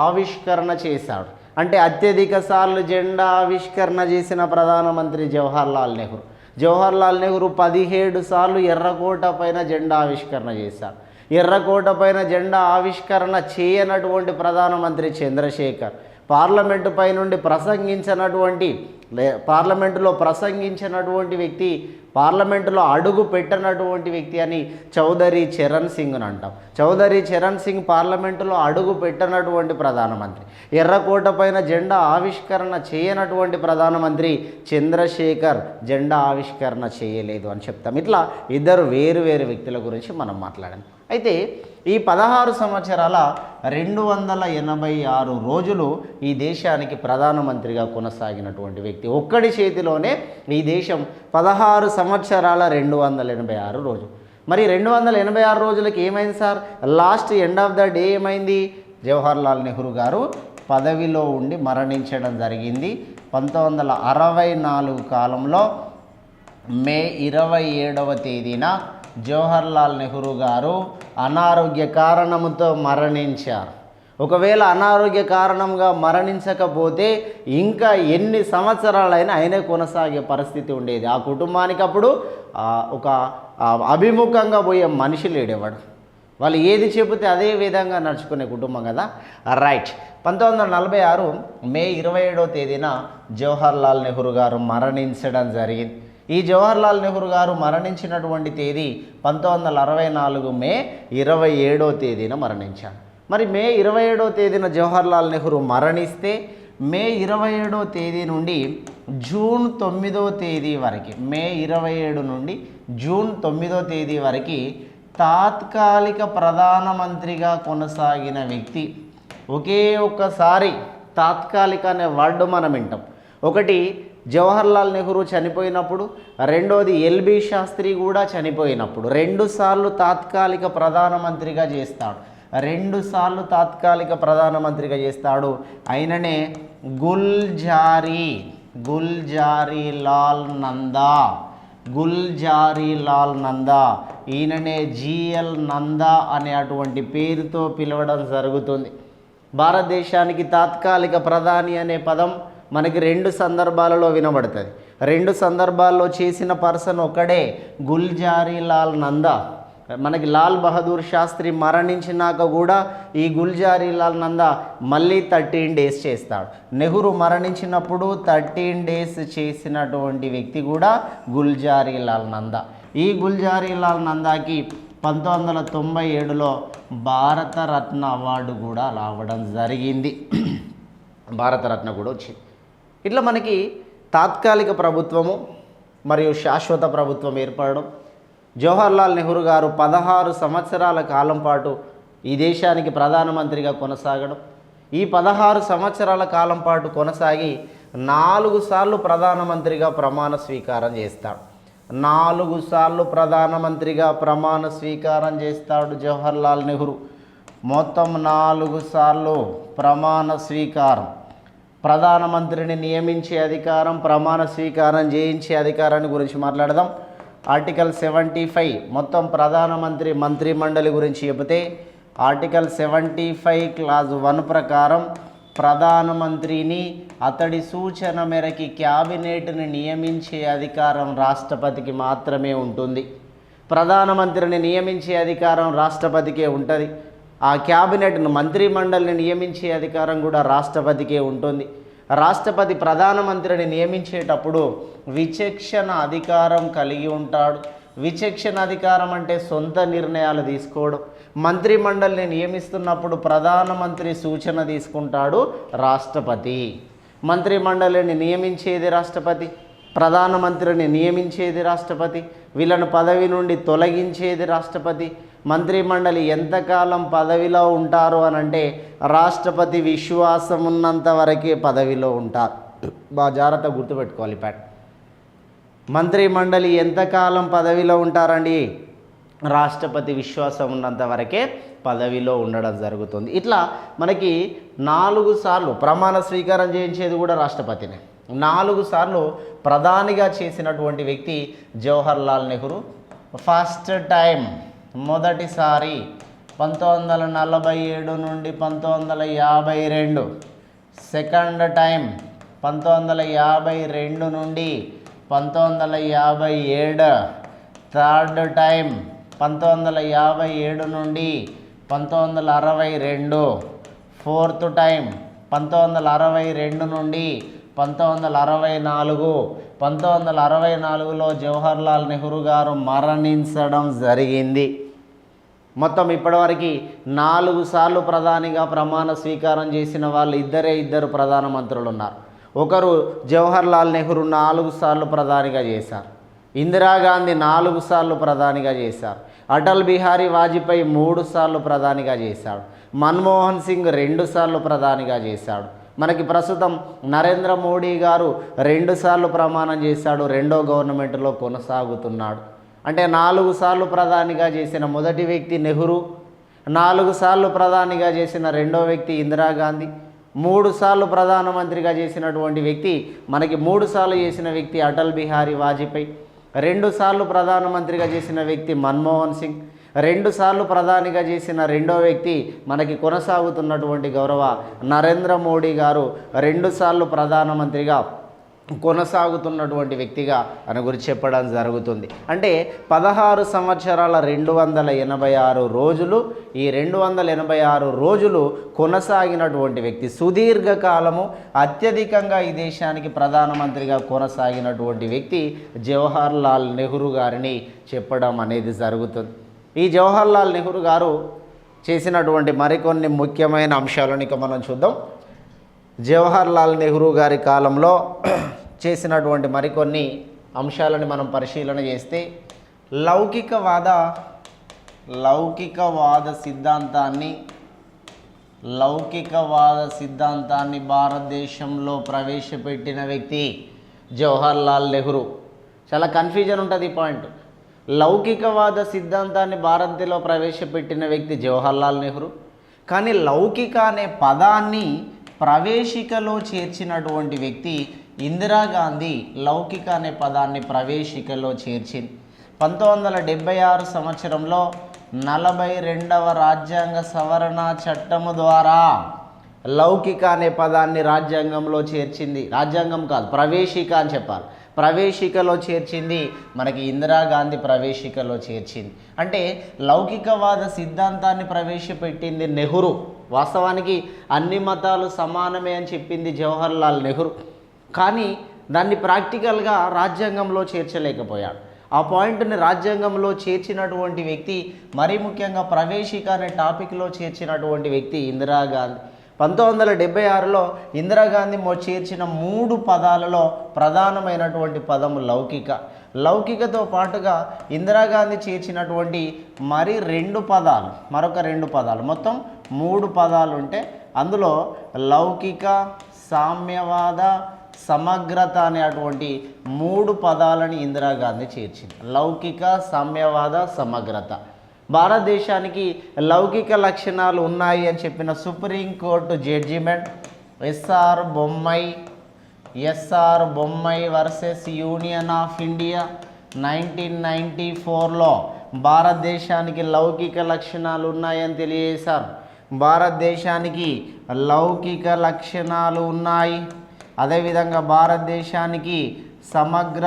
ఆవిష్కరణ చేశాడు. అంటే అత్యధిక సార్లు జెండా ఆవిష్కరణ చేసిన ప్రధానమంత్రి జవహర్లాల్ నెహ్రూ. జవహర్లాల్ నెహ్రూ 17 సార్లు ఎర్రకోట పైన జెండా ఆవిష్కరణ చేశారు. ఎర్రకోట పైన జెండా ఆవిష్కరణ చేయనటువంటి ప్రధానమంత్రి చంద్రశేఖర్. పార్లమెంటు పై నుండి పార్లమెంటులో ప్రసంగించినటువంటి వ్యక్తి, పార్లమెంటులో అడుగు పెట్టినటువంటి వ్యక్తి అని చౌదరి చరణ్ సింగ్ను అంటాం. చౌదరి చరణ్ సింగ్ పార్లమెంటులో అడుగు పెట్టినటువంటి ప్రధానమంత్రి. ఎర్రకోట పైన జెండా ఆవిష్కరణ చేయనటువంటి ప్రధానమంత్రి చంద్రశేఖర్ జెండా ఆవిష్కరణ చేయలేదు అని చెప్తాం. ఇట్లా ఇద్దరు వేరు వేరు వ్యక్తుల గురించి మనం మాట్లాడాం. అయితే ఈ 16 సంవత్సరాల 286 రోజులు ఈ దేశానికి ప్రధానమంత్రిగా కొనసాగినటువంటి వ్యక్తి. ఒక్కడి చేతిలోనే ఈ దేశం 16 సంవత్సరాల 286 రోజులు. మరి 286 రోజులకి ఏమైంది sir? Last end of the day ఏమైంది? జవహర్లాల్ నెహ్రూ గారు పదవిలో ఉండి మరణించడం జరిగింది. 1964 కాలంలో మే 27వ తేదీన జవహర్లాల్ నెహ్రూ గారు అనారోగ్య కారణంతో మరణించారు. ఒకవేళ అనారోగ్య కారణంగా మరణించకపోతే ఇంకా ఎన్ని సంవత్సరాలైనా ఆయనే కొనసాగే పరిస్థితి ఉండేది. ఆ కుటుంబానికి అప్పుడు ఒక అభిముఖంగా పోయే మనిషి లేడేవాడు. వాళ్ళు ఏది చెబితే అదే విధంగా నడుచుకునే కుటుంబం కదా. రైట్. 1946 మే 27వ తేదీన జవహర్లాల్ నెహ్రూ గారు మరణించడం జరిగింది. ఈ జవహర్లాల్ నెహ్రూ గారు మరణించినటువంటి తేదీ 1964 మే 27వ తేదీన మరణించారు. మరి మే 27వ తేదీన జవహర్లాల్ నెహ్రూ మరణిస్తే మే 27వ తేదీ నుండి జూన్ 9వ తేదీ వరకు, మే 27 నుండి జూన్ 9వ తేదీ వరకు తాత్కాలిక ప్రధానమంత్రిగా కొనసాగిన వ్యక్తి. ఒకే ఒక్కసారి తాత్కాలిక అనే వర్డ్ మనం వింటాం. ఒకటి జవహర్లాల్ నెహ్రూ చనిపోయినప్పుడు, రెండోది ఎల్బి శాస్త్రి కూడా చనిపోయినప్పుడు 2 సార్లు తాత్కాలిక ప్రధానమంత్రిగా చేస్తాడు. 2 సార్లు తాత్కాలిక ప్రధానమంత్రిగా చేస్తాడు. ఆయననే గుల్జారీలాల్ నందా, ఈయననే జిఎల్ నందా అనే అటువంటి పేరుతో పిలవడం జరుగుతుంది. భారతదేశానికి తాత్కాలిక ప్రధాని అనే పదం మనకి 2 సందర్భాలలో వినబడుతుంది. 2 సందర్భాల్లో చేసిన పర్సన్ ఒకడే, గుల్జారీలాల్ నందా. మనకి లాల్ బహదూర్ శాస్త్రి మరణించినాక కూడా ఈ గుల్జారీలాల్ నందా మళ్ళీ 13 డేస్ చేస్తాడు. నెహ్రూ మరణించినప్పుడు 13 డేస్ చేసినటువంటి వ్యక్తి కూడా గుల్జారీలాల్ నందా. ఈ గుల్జారీలాల్ నందాకి 1997లో భారతరత్న అవార్డు కూడా రావడం జరిగింది. భారతరత్న కూడా వచ్చింది. ఇట్లా మనకి తాత్కాలిక ప్రభుత్వము మరియు శాశ్వత ప్రభుత్వం ఏర్పడడం, జవహర్లాల్ నెహ్రూ గారు 16 సంవత్సరాల కాలం పాటు ఈ దేశానికి ప్రధానమంత్రిగా కొనసాగడం, ఈ 16 సంవత్సరాల కాలం పాటు కొనసాగి 4 సార్లు ప్రధానమంత్రిగా ప్రమాణ స్వీకారం చేస్తాడు. 4 సార్లు ప్రధానమంత్రిగా ప్రమాణ స్వీకారం చేస్తాడు జవహర్లాల్ నెహ్రూ. మొత్తం 4 సార్లు ప్రమాణ స్వీకారం. ప్రధానమంత్రిని నియమించే అధికారం, ప్రమాణ స్వీకారం చేయించే అధికారాన్ని గురించి మాట్లాడదాం. ఆర్టికల్ 75 మొత్తం ప్రధానమంత్రి మంత్రిమండలి గురించి చెబితే, ఆర్టికల్ 75 క్లాజ్ 1 ప్రకారం ప్రధానమంత్రిని అతడి సూచన మేరకు క్యాబినెట్ని నియమించే అధికారం రాష్ట్రపతికి మాత్రమే ఉంటుంది. ప్రధానమంత్రిని నియమించే అధికారం రాష్ట్రపతికే ఉంటుంది. ఆ క్యాబినెట్ను మంత్రిమండలిని నియమించే అధికారం కూడా రాష్ట్రపతికే ఉంటుంది. రాష్ట్రపతి ప్రధానమంత్రిని నియమించేటప్పుడు విచక్షణ అధికారం కలిగి ఉంటాడు. విచక్షణ అధికారం అంటే సొంత నిర్ణయాలు తీసుకోవడం. మంత్రిమండలిని నియమిస్తున్నప్పుడు ప్రధానమంత్రి సూచన తీసుకుంటాడు రాష్ట్రపతి. మంత్రిమండలిని నియమించేది రాష్ట్రపతి, ప్రధానమంత్రిని నియమించేది రాష్ట్రపతి, వీళ్ళను పదవి నుండి తొలగించేది రాష్ట్రపతి. మంత్రిమండలి ఎంతకాలం పదవిలో ఉంటారు అని అంటే రాష్ట్రపతి విశ్వాసం ఉన్నంత వరకే పదవిలో ఉంటారు. బాగా జాగ్రత్తగా గుర్తుపెట్టుకోవాలి ప్యాట్. మంత్రిమండలి ఎంతకాలం పదవిలో ఉంటారండి? రాష్ట్రపతి విశ్వాసం ఉన్నంత వరకే పదవిలో ఉండడం జరుగుతుంది. ఇట్లా మనకి 4 సార్లు ప్రమాణ స్వీకారం చేయించేది కూడా రాష్ట్రపతినే. 4 సార్లు ప్రధానిగా చేసినటువంటి వ్యక్తి జవహర్లాల్ నెహ్రూ. ఫస్ట్ టైం మొదటిసారి 1947 నుండి 1952, సెకండ్ టైం 1952 నుండి 1957, థర్డ్ టైం 1957 నుండి 1962, ఫోర్త్ టైం 1962 నుండి 1964. 1964లో జవహర్లాల్ నెహ్రూ గారు మరణించడం జరిగింది. మొత్తం ఇప్పటివరకు 4 సార్లు ప్రధానిగా ప్రమాణ స్వీకారం చేసిన వాళ్ళు ఇద్దరు ప్రధానమంత్రులు ఉన్నారు. ఒకరు జవహర్లాల్ నెహ్రూ 4 సార్లు ప్రధానిగా చేశారు. ఇందిరాగాంధీ 4 సార్లు ప్రధానిగా చేశారు. అటల్ బిహారీ వాజ్పేయి 3 సార్లు ప్రధానిగా చేశాడు. మన్మోహన్ సింగ్ 2 సార్లు ప్రధానిగా చేశాడు. మనకి ప్రస్తుతం నరేంద్ర మోడీ గారు 2 సార్లు ప్రమాణం చేశాడు. రెండో గవర్నమెంట్లో కొనసాగుతున్నాడు. అంటే 4 సార్లు ప్రధానిగా చేసిన మొదటి వ్యక్తి నెహ్రూ, 4 సార్లు ప్రధానిగా చేసిన రెండో వ్యక్తి ఇందిరాగాంధీ, 3 సార్లు ప్రధానమంత్రిగా చేసినటువంటి వ్యక్తి మనకి 3 సార్లు చేసిన వ్యక్తి అటల్ బిహారీ వాజ్పేయి, 2 సార్లు ప్రధానమంత్రిగా చేసిన వ్యక్తి మన్మోహన్ సింగ్, 2 సార్లు ప్రధానిగా చేసిన రెండో వ్యక్తి మనకి కొనసాగుతున్నటువంటి గౌరవ నరేంద్ర మోడీ గారు 2 సార్లు ప్రధానమంత్రిగా కొనసాగుతున్నటువంటి వ్యక్తిగా అని గురించి చెప్పడం జరుగుతుంది. అంటే 16 సంవత్సరాల 286 రోజులు, ఈ 286 రోజులు కొనసాగినటువంటి వ్యక్తి, సుదీర్ఘకాలము అత్యధికంగా ఈ దేశానికి ప్రధానమంత్రిగా కొనసాగినటువంటి వ్యక్తి జవహర్లాల్ నెహ్రూ గారిని చెప్పడం అనేది జరుగుతుంది. ఈ జవహర్లాల్ నెహ్రూ గారు చేసినటువంటి మరికొన్ని ముఖ్యమైన అంశాలను ఇక మనం చూద్దాం. జవహర్లాల్ నెహ్రూ గారి కాలంలో చేసినటువంటి మరికొన్ని అంశాలను మనం పరిశీలన చేస్తే లౌకికవాద సిద్ధాంతాన్ని భారతదేశంలో ప్రవేశపెట్టిన వ్యక్తి జవహర్లాల్ నెహ్రూ. చాలా కన్ఫ్యూజన్ ఉంటుంది ఈ పాయింట్. లౌకికవాద సిద్ధాంతాన్ని భారతదేశంలో ప్రవేశపెట్టిన వ్యక్తి జవహర్లాల్ నెహ్రూ, కానీ లౌకిక అనే పదాన్ని ప్రవేశికలో చేర్చినటువంటి వ్యక్తి ఇందిరాగాంధీ. లౌకిక అనే పదాన్ని ప్రవేశికలో చేర్చింది 1976 సంవత్సరంలో 42వ రాజ్యాంగ సవరణ చట్టము ద్వారా లౌకిక అనే పదాన్ని రాజ్యాంగంలో చేర్చింది. రాజ్యాంగం కాదు, ప్రవేశిక అని చెప్పాలి. ప్రవేశికలో చేర్చింది మనకి ఇందిరాగాంధీ, ప్రవేశికలో చేర్చింది. అంటే లౌకికవాద సిద్ధాంతాన్ని ప్రవేశపెట్టింది నెహ్రూ. వాస్తవానికి అన్ని మతాలు సమానమే అని చెప్పింది జవహర్లాల్ నెహ్రూ, కానీ దాన్ని ప్రాక్టికల్గా రాజ్యాంగంలో చేర్చలేకపోయాడు. ఆ పాయింట్ని రాజ్యాంగంలో చేర్చినటువంటి వ్యక్తి, మరీ ముఖ్యంగా ప్రవేశిక అనే టాపిక్లో చేర్చినటువంటి వ్యక్తి ఇందిరాగాంధీ. 1976లో ఇందిరాగాంధీ చేర్చిన 3 పదాలలో ప్రధానమైనటువంటి పదము లౌకిక. లౌకికతో పాటుగా ఇందిరాగాంధీ చేర్చినటువంటి మరొక 2 పదాలు, మొత్తం 3 పదాలు ఉంటే అందులో లౌకిక, సామ్యవాద, సమగ్రత అనేటువంటి 3 పదాలని ఇందిరాగాంధీ చేర్చింది. లౌకిక, సామ్యవాద, సమగ్రత. భారతదేశానికి లౌకిక లక్షణాలు ఉన్నాయి అని చెప్పిన supreme court judgement SR Bommai versus union of India 1994లో భారతదేశానికి లౌకిక లక్షణాలు ఉన్నాయని తెలియజేశారు. భారతదేశానికి లౌకిక లక్షణాలు ఉన్నాయి. అదేవిధంగా భారతదేశానికి సమాఖ్య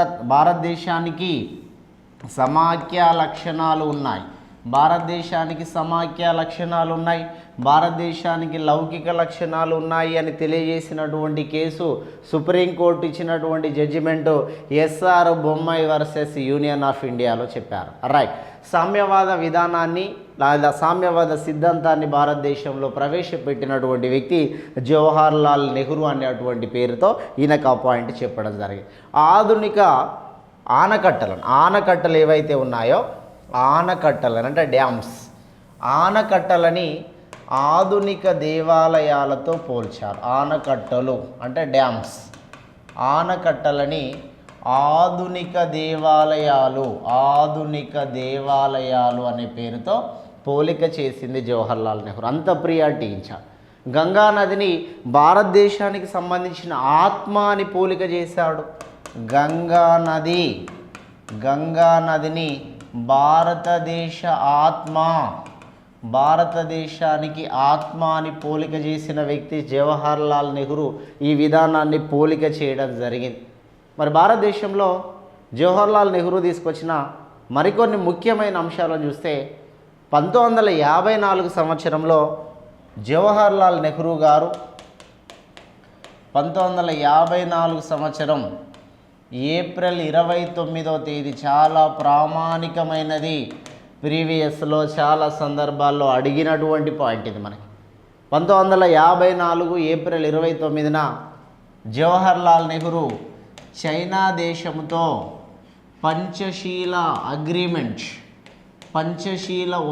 లక్షణాలు ఉన్నాయి. భారతదేశానికి లౌకిక లక్షణాలు ఉన్నాయి అని తెలియజేసినటువంటి కేసు సుప్రీంకోర్టు ఇచ్చినటువంటి judgement SR Bommai versus union of ఇండియాలో చెప్పారు. రైట్. సామ్యవాద విధానాన్ని లేదా సామ్యవాద సిద్ధాంతాన్ని భారతదేశంలో ప్రవేశపెట్టినటువంటి వ్యక్తి జవహర్లాల్ నెహ్రూ అనేటువంటి పేరుతో ఈయనకు ఆ పాయింట్ చెప్పడం జరిగింది. ఆనకట్టలు ఏవైతే ఉన్నాయో ఆనకట్టలను అంటే డ్యామ్స్, ఆనకట్టలని ఆధునిక దేవాలయాలతో పోల్చారు. ఆనకట్టలు అంటే డ్యామ్స్, ఆనకట్టలని ఆధునిక దేవాలయాలు అనే పేరుతో పోలిక చేసింది జవహర్లాల్ నెహ్రూ. అంత ప్రియారిటీ ఇచ్చారు. గంగా నదిని భారతదేశానికి సంబంధించిన ఆత్మ అని పోలిక చేశాడు. గంగా నదిని భారతదేశ ఆత్మ, భారతదేశానికి ఆత్మ అని పోలిక చేసిన వ్యక్తి జవహర్లాల్ నెహ్రూ. ఈ విధానాన్ని పోలిక చేయడం జరిగింది. మరి భారతదేశంలో జవహర్లాల్ నెహ్రూ తీసుకొచ్చిన మరికొన్ని ముఖ్యమైన అంశాలను చూస్తే 1954 సంవత్సరంలో జవహర్లాల్ నెహ్రూ గారు 1954 సంవత్సరం ఏప్రిల్ 29వ తేదీ, చాలా ప్రామాణికమైనది, ప్రీవియస్లో చాలా సందర్భాల్లో అడిగినటువంటి పాయింట్ ఇది మనకి. 1954 ఏప్రిల్ 29న జవహర్లాల్ నెహ్రూ చైనా దేశంతో పంచశీల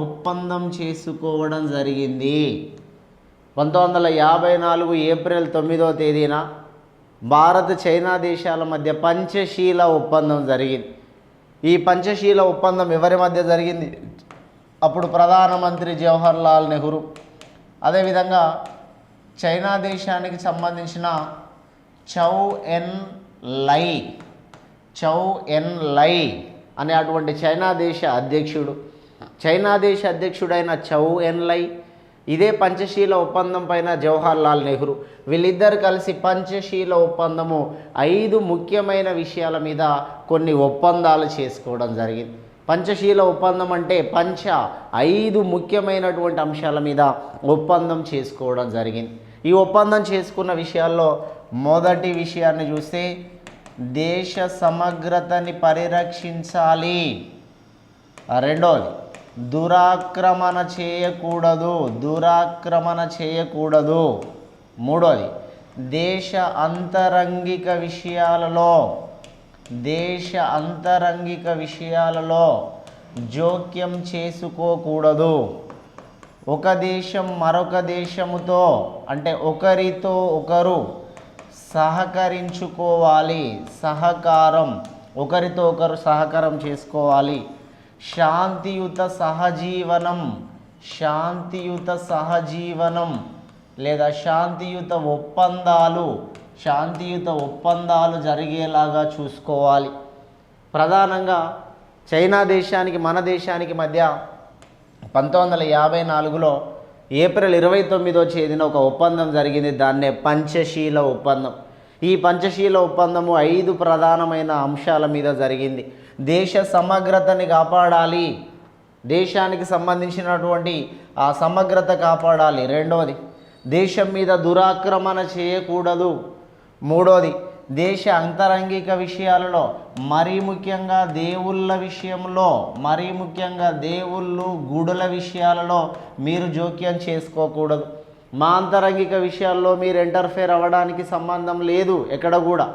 ఒప్పందం చేసుకోవడం జరిగింది. 1954 ఏప్రిల్ 9వ తేదీన భారత్ చైనా దేశాల మధ్య పంచశీల ఒప్పందం జరిగింది. ఈ పంచశీల ఒప్పందం ఎవరి మధ్య జరిగింది? అప్పుడు ప్రధానమంత్రి జవహర్లాల్ నెహ్రూ. అదేవిధంగా చైనా దేశానికి సంబంధించిన చౌ ఎన్ లై అనే అటువంటి చైనా దేశ అధ్యక్షుడైన చౌ ఎన్ లై ఇదే పంచశీల ఒప్పందం పైన జవహర్లాల్ నెహ్రూ వీళ్ళిద్దరు కలిసి పంచశీల ఒప్పందము 5 ముఖ్యమైన విషయాల మీద కొన్ని ఒప్పందాలు చేసుకోవడం జరిగింది. పంచశీల ఒప్పందం అంటే 5 ముఖ్యమైనటువంటి అంశాల మీద ఒప్పందం చేసుకోవడం జరిగింది. ఈ ఒప్పందం చేసుకున్న విషయాల్లో మొదటి విషయాన్ని చూస్తే దేశ సమగ్రతని పరిరక్షించాలి. రెండోది దురాక్రమణ చేయకూడదు. మూడోది దేశ అంతరంగిక విషయాలలో జోక్యం చేసుకోకూడదు. ఒక దేశం మరొక దేశముతో అంటే ఒకరితో ఒకరు సహకరించుకోవాలి, ఒకరితో ఒకరు సహకారం చేసుకోవాలి. శాంతియుత సహజీవనం లేదా శాంతియుత ఒప్పందాలు జరిగేలాగా చూసుకోవాలి. ప్రధానంగా చైనా దేశానికి మన దేశానికి మధ్య 1954లో ఏప్రిల్ 29వ తేదీన ఒక ఒప్పందం జరిగింది. దాన్నే పంచశీల ఒప్పందం. ఈ పంచశీల ఒప్పందము 5 ప్రధానమైన అంశాల మీద జరిగింది. దేశ సమగ్రతని కాపాడాలి, దేశానికి సంబంధించినటువంటి ఆ సమగ్రత కాపాడాలి. రెండవది దేశం మీద దురాక్రమణ చేయకూడదు. మూడోది దేశ అంతరంగిక విషయాలలో మరీ ముఖ్యంగా దేవుళ్ళు గుడుల విషయాలలో మీరు జోక్యం చేసుకోకూడదు. మా అంతరంగిక విషయాల్లో మీరు ఇంటర్ఫేర్ అవ్వడానికి సంబంధం లేదు. ఎక్కడ కూడా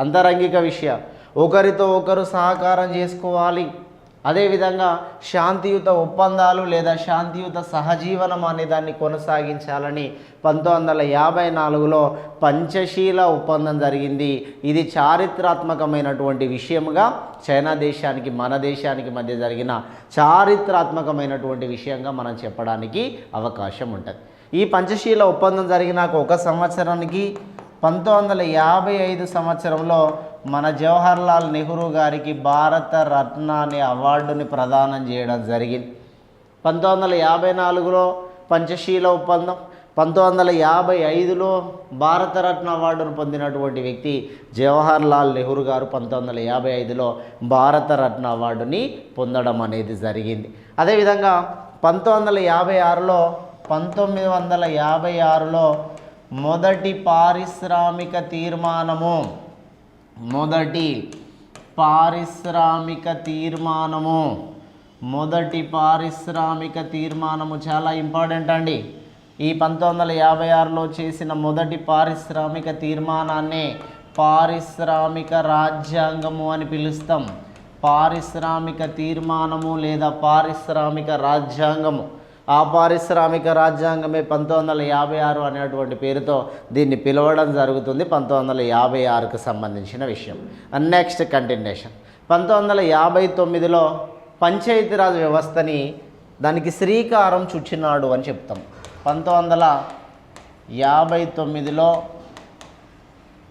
అంతరంగిక విషయాలు ఒకరితో ఒకరు సహకారం చేసుకోవాలి. అదేవిధంగా శాంతియుత ఒప్పందాలు లేదా శాంతియుత సహజీవనం అనే దాన్ని కొనసాగించాలని 1954లో పంచశీల ఒప్పందం జరిగింది. ఇది చారిత్రాత్మకమైనటువంటి విషయముగా చైనా దేశానికి మన దేశానికి మధ్య జరిగిన చారిత్రాత్మకమైనటువంటి విషయంగా మనం చెప్పడానికి అవకాశం ఉంటుంది. ఈ పంచశీల ఒప్పందం జరిగినాక ఒక సంవత్సరానికి 1955 సంవత్సరంలో మన జవహర్లాల్ నెహ్రూ గారికి భారత రత్న అనే అవార్డుని ప్రదానం చేయడం జరిగింది. 1954లో పంచశీల ఒప్పందం, 1955లో భారతరత్న అవార్డును పొందినటువంటి వ్యక్తి జవహర్లాల్ నెహ్రూ గారు 1955లో భారతరత్న అవార్డుని పొందడం అనేది జరిగింది. అదేవిధంగా 1956లో మొదటి పారిశ్రామిక తీర్మానము చాలా ఇంపార్టెంట్ అండి. ఈ 1956లో చేసిన మొదటి పారిశ్రామిక తీర్మానాన్నే పారిశ్రామిక రాజ్యాంగము అని పిలుస్తాం. పారిశ్రామిక తీర్మానము లేదా పారిశ్రామిక రాజ్యాంగము. ఆ పారిశ్రామిక రాజ్యాంగమే 1956 అనేటువంటి పేరుతో దీన్ని పిలవడం జరుగుతుంది. 1956కు సంబంధించిన విషయం. Next continuation. 1959లో పంచాయతీరాజ్ వ్యవస్థని దానికి శ్రీకారం చుచ్చినాడు అని చెప్తాం. 1959లో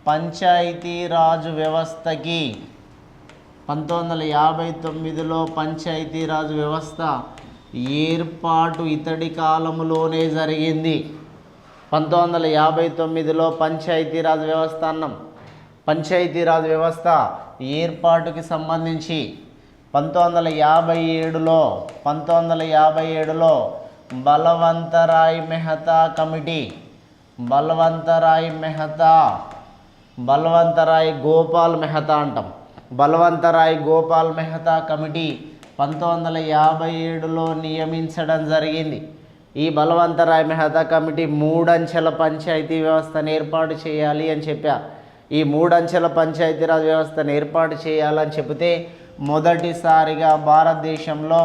పంచాయతీరాజ్ వ్యవస్థకి 1959లో పంచాయతీరాజ్ వ్యవస్థ ఏర్పాటు ఇతడి కాలంలోనే జరిగింది. 1959లో పంచాయతీరాజ్ వ్యవస్థ అన్నాం. పంచాయతీరాజ్ వ్యవస్థ ఏర్పాటుకి సంబంధించి 1957లో బలవంతరాయ్ మెహతా కమిటీ, బలవంతరాయ్ గోపాల్ మెహతా అంటాం. బలవంతరాయ్ గోపాల్ మెహతా కమిటీ 1957లో నియమించడం జరిగింది. ఈ బలవంతరాయ్ మెహతా కమిటీ 3 అంచెల పంచాయతీ వ్యవస్థను ఏర్పాటు చేయాలి అని చెప్పారు. ఈ 3 అంచెల పంచాయతీరాజ్ వ్యవస్థను ఏర్పాటు చేయాలని చెబితే మొదటిసారిగా భారతదేశంలో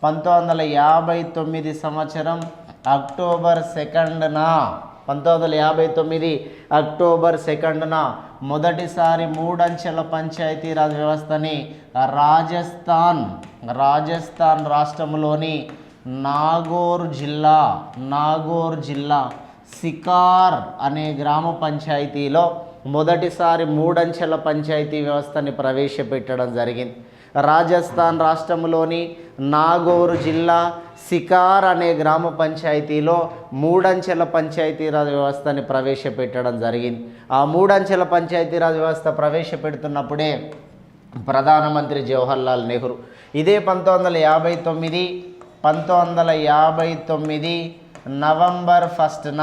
1959 సంవత్సరం అక్టోబర్ 2న 1959 అక్టోబర్ 2న మొదటిసారి 3 అంచెల పంచాయతీరాజ్ వ్యవస్థని రాజస్థాన్ రాష్ట్రంలోని నాగోర్ జిల్లా సికార్ అనే గ్రామ పంచాయతీలో మొదటిసారి 3 అంచెల పంచాయతీ వ్యవస్థని ప్రవేశపెట్టడం జరిగింది. రాజస్థాన్ రాష్ట్రంలోని నాగోర్ జిల్లా సికార్ అనే గ్రామ పంచాయతీలో 3 అంచెల పంచాయతీరాజ్ వ్యవస్థని ప్రవేశపెట్టడం జరిగింది. ఆ 3 అంచెల పంచాయతీరాజ్ వ్యవస్థ ప్రవేశపెడుతున్నప్పుడే ప్రధానమంత్రి జవహర్లాల్ నెహ్రూ ఇదే 1959 నవంబర్ 1న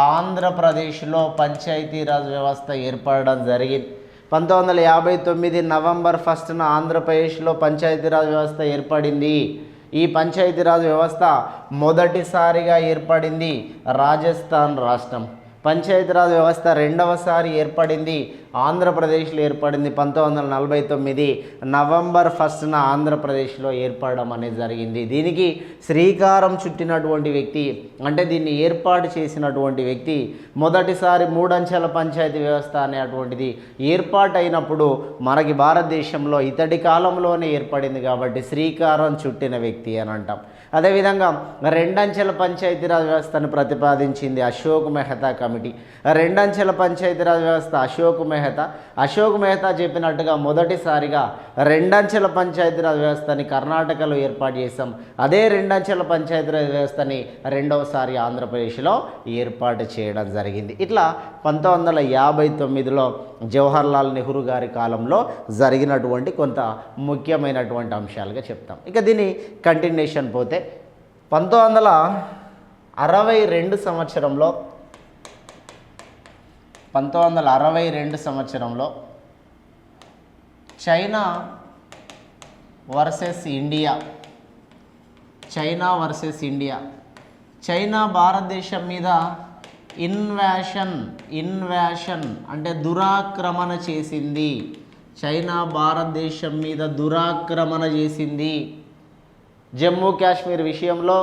ఆంధ్రప్రదేశ్లో పంచాయతీరాజ్ వ్యవస్థ ఏర్పడడం జరిగింది. 1959 నవంబర్ 1న ఆంధ్రప్రదేశ్లో పంచాయతీరాజ్ వ్యవస్థ ఏర్పడింది. ఈ పంచాయతీరాజ్ వ్యవస్థ మొదటిసారిగా ఏర్పడింది రాజస్థాన్ రాష్ట్రం. పంచాయతీరాజ్ వ్యవస్థ రెండవసారి ఏర్పడింది ఆంధ్రప్రదేశ్లో ఏర్పడింది 1949 నవంబర్ 1న ఆంధ్రప్రదేశ్లో ఏర్పడడం అనేది జరిగింది. దీనికి శ్రీకారం చుట్టినటువంటి వ్యక్తి, అంటే దీన్ని ఏర్పాటు చేసినటువంటి వ్యక్తి, మొదటిసారి 3 అంచెల పంచాయతీ వ్యవస్థ అనేటువంటిది ఏర్పాటైనప్పుడు మనకి భారతదేశంలో ఇతడి కాలంలోనే ఏర్పడింది కాబట్టి శ్రీకారం చుట్టిన వ్యక్తి అని అంటాం. అదేవిధంగా 2 అంచెల పంచాయతీరాజ్ వ్యవస్థను ప్రతిపాదించింది అశోక్ మెహతా కమిటీ. 2 అంచెల పంచాయతీరాజ్ వ్యవస్థ అశోక్ మెహతా చెప్పినట్టుగా మొదటిసారిగా 2 అంచెల పంచాయతీరాజ్ వ్యవస్థని కర్ణాటకలో ఏర్పాటు చేశాం. అదే 2 అంచెల పంచాయతీరాజ్ వ్యవస్థని రెండవసారి ఆంధ్రప్రదేశ్లో ఏర్పాటు చేయడం జరిగింది. ఇట్లా 1959లో జవహర్లాల్ నెహ్రూ గారి కాలంలో జరిగినటువంటి కొంత ముఖ్యమైనటువంటి అంశాలుగా చెప్తాం. ఇక దీని కంటిన్యూషన్ పోతే 1962 సంవత్సరంలో చైనా వర్సెస్ ఇండియా చైనా భారతదేశం మీద ఇన్వాషన్ అంటే దురాక్రమణ చేసింది. చైనా భారతదేశం మీద దురాక్రమణ చేసింది. జమ్మూ కాశ్మీర్ విషయంలో,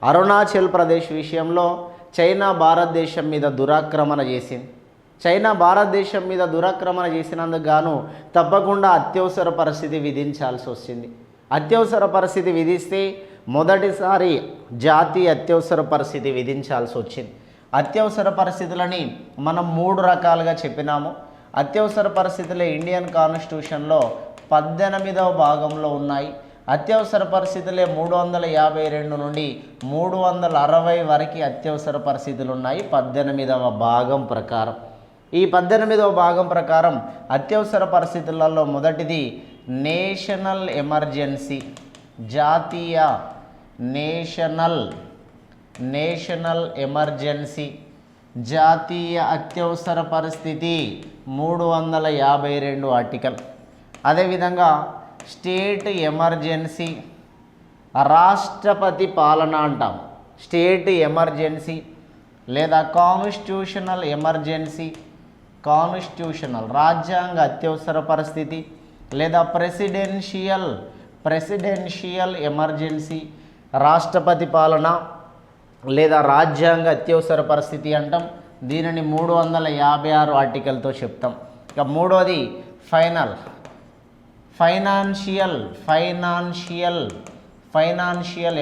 అరుణాచల్ ప్రదేశ్ విషయంలో చైనా భారతదేశం మీద దురాక్రమణ చేసింది. చైనా భారతదేశం మీద దురాక్రమణ చేసినందుకు గాను తప్పకుండా అత్యవసర పరిస్థితి విధించాల్సి వచ్చింది. అత్యవసర పరిస్థితి విధిస్తే మొదటిసారి జాతీయ అత్యవసర పరిస్థితి విధించాల్సి వచ్చింది. అత్యవసర పరిస్థితులని మనం 3 రకాలుగా చెప్పినాము. అత్యవసర పరిస్థితులు ఇండియన్ కాన్స్టిట్యూషన్లో 18వ భాగంలో ఉన్నాయి. అత్యవసర పరిస్థితులే 352 నుండి 360 వరకు అత్యవసర పరిస్థితులు ఉన్నాయి 18వ భాగం ప్రకారం. ఈ 18వ భాగం ప్రకారం అత్యవసర పరిస్థితులలో మొదటిది నేషనల్ ఎమర్జెన్సీ, జాతీయ నేషనల్ ఎమర్జెన్సీ, జాతీయ అత్యవసర పరిస్థితి 352 ఆర్టికల్. అదేవిధంగా స్టేట్ ఎమర్జెన్సీ, రాష్ట్రపతి పాలన అంటాం. స్టేట్ ఎమర్జెన్సీ లేదా కాన్స్టిట్యూషనల్ ఎమర్జెన్సీ, కాన్స్టిట్యూషనల్ రాజ్యాంగ అత్యవసర పరిస్థితి లేదా ప్రెసిడెన్షియల్ ఎమర్జెన్సీ, రాష్ట్రపతి పాలన లేదా రాజ్యాంగ అత్యవసర పరిస్థితి అంటాం. దీనిని 356 ఆర్టికల్తో చెప్తాం. ఇక మూడోది ఫైనాన్షియల్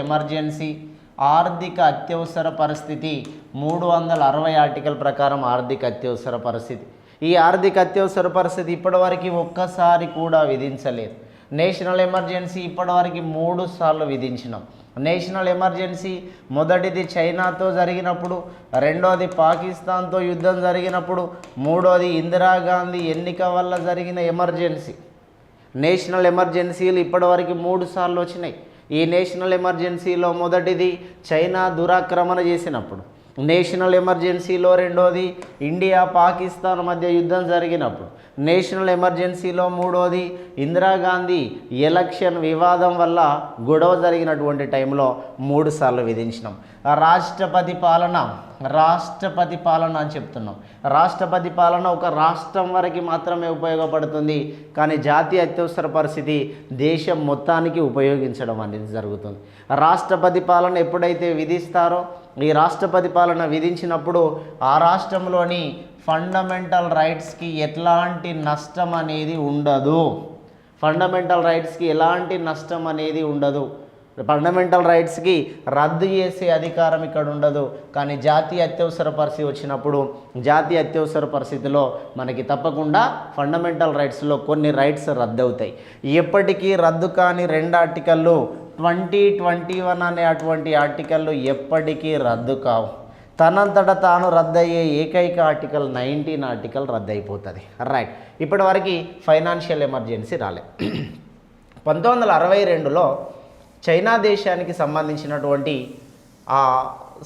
ఎమర్జెన్సీ, ఆర్థిక అత్యవసర పరిస్థితి 360 ఆర్టికల్ ప్రకారం ఆర్థిక అత్యవసర పరిస్థితి. ఈ ఆర్థిక అత్యవసర పరిస్థితి ఇప్పటివరకు ఒక్కసారి కూడా విధించలేదు. నేషనల్ ఎమర్జెన్సీ ఇప్పటివరకు 3 సార్లు విధించినాం. నేషనల్ ఎమర్జెన్సీ మొదటిది చైనాతో జరిగినప్పుడు, రెండోది పాకిస్తాన్తో యుద్ధం జరిగినప్పుడు, మూడోది ఇందిరాగాంధీ ఎన్నిక వల్ల జరిగిన ఎమర్జెన్సీ. నేషనల్ ఎమర్జెన్సీలు ఇప్పటివరకు 3 సార్లు వచ్చినాయి. ఈ నేషనల్ ఎమర్జెన్సీలో మొదటిది చైనా దురాక్రమణ చేసినప్పుడు, నేషనల్ ఎమర్జెన్సీలో రెండోది ఇండియా పాకిస్తాన్ మధ్య యుద్ధం జరిగినప్పుడు, నేషనల్ ఎమర్జెన్సీలో మూడోది ఇందిరాగాంధీ ఎలక్షన్ వివాదం వల్ల గొడవ జరిగినటువంటి టైంలో 3 సార్లు విధించినాం. రాష్ట్రపతి పాలన అని చెప్తున్నాం. రాష్ట్రపతి పాలన ఒక రాష్ట్రం వరకు మాత్రమే ఉపయోగపడుతుంది, కానీ జాతీయ అత్యవసర పరిస్థితి దేశం మొత్తానికి ఉపయోగించడం అనేది జరుగుతుంది. రాష్ట్రపతి పాలన ఎప్పుడైతే విధిస్తారో, ఈ రాష్ట్రపతి పాలన విధించినప్పుడు ఆ రాష్ట్రంలోని ఫండమెంటల్ రైట్స్కి ఎట్లాంటి నష్టం అనేది ఉండదు. ఫండమెంటల్ రైట్స్కి ఎలాంటి నష్టం అనేది ఉండదు. ఫండమెంటల్ రైట్స్కి రద్దు చేసే అధికారం ఇక్కడ ఉండదు. కానీ జాతీయ అత్యవసర పరిస్థితి వచ్చినప్పుడు, జాతీయ అత్యవసర పరిస్థితిలో మనకి తప్పకుండా ఫండమెంటల్ రైట్స్లో కొన్ని రైట్స్ రద్దు అవుతాయి. ఎప్పటికీ రద్దు కాని 2 ఆర్టికల్లు 2021 అనే అటువంటి ఆర్టికల్లు ఎప్పటికీ రద్దు కావు. తనంతట తాను రద్దయ్యే ఏకైక ఆర్టికల్ 19 ఆర్టికల్ రద్దు అయిపోతుంది. రైట్, ఇప్పటివరకు ఫైనాన్షియల్ ఎమర్జెన్సీ రాలే. 1962లో చైనా దేశానికి సంబంధించినటువంటి ఆ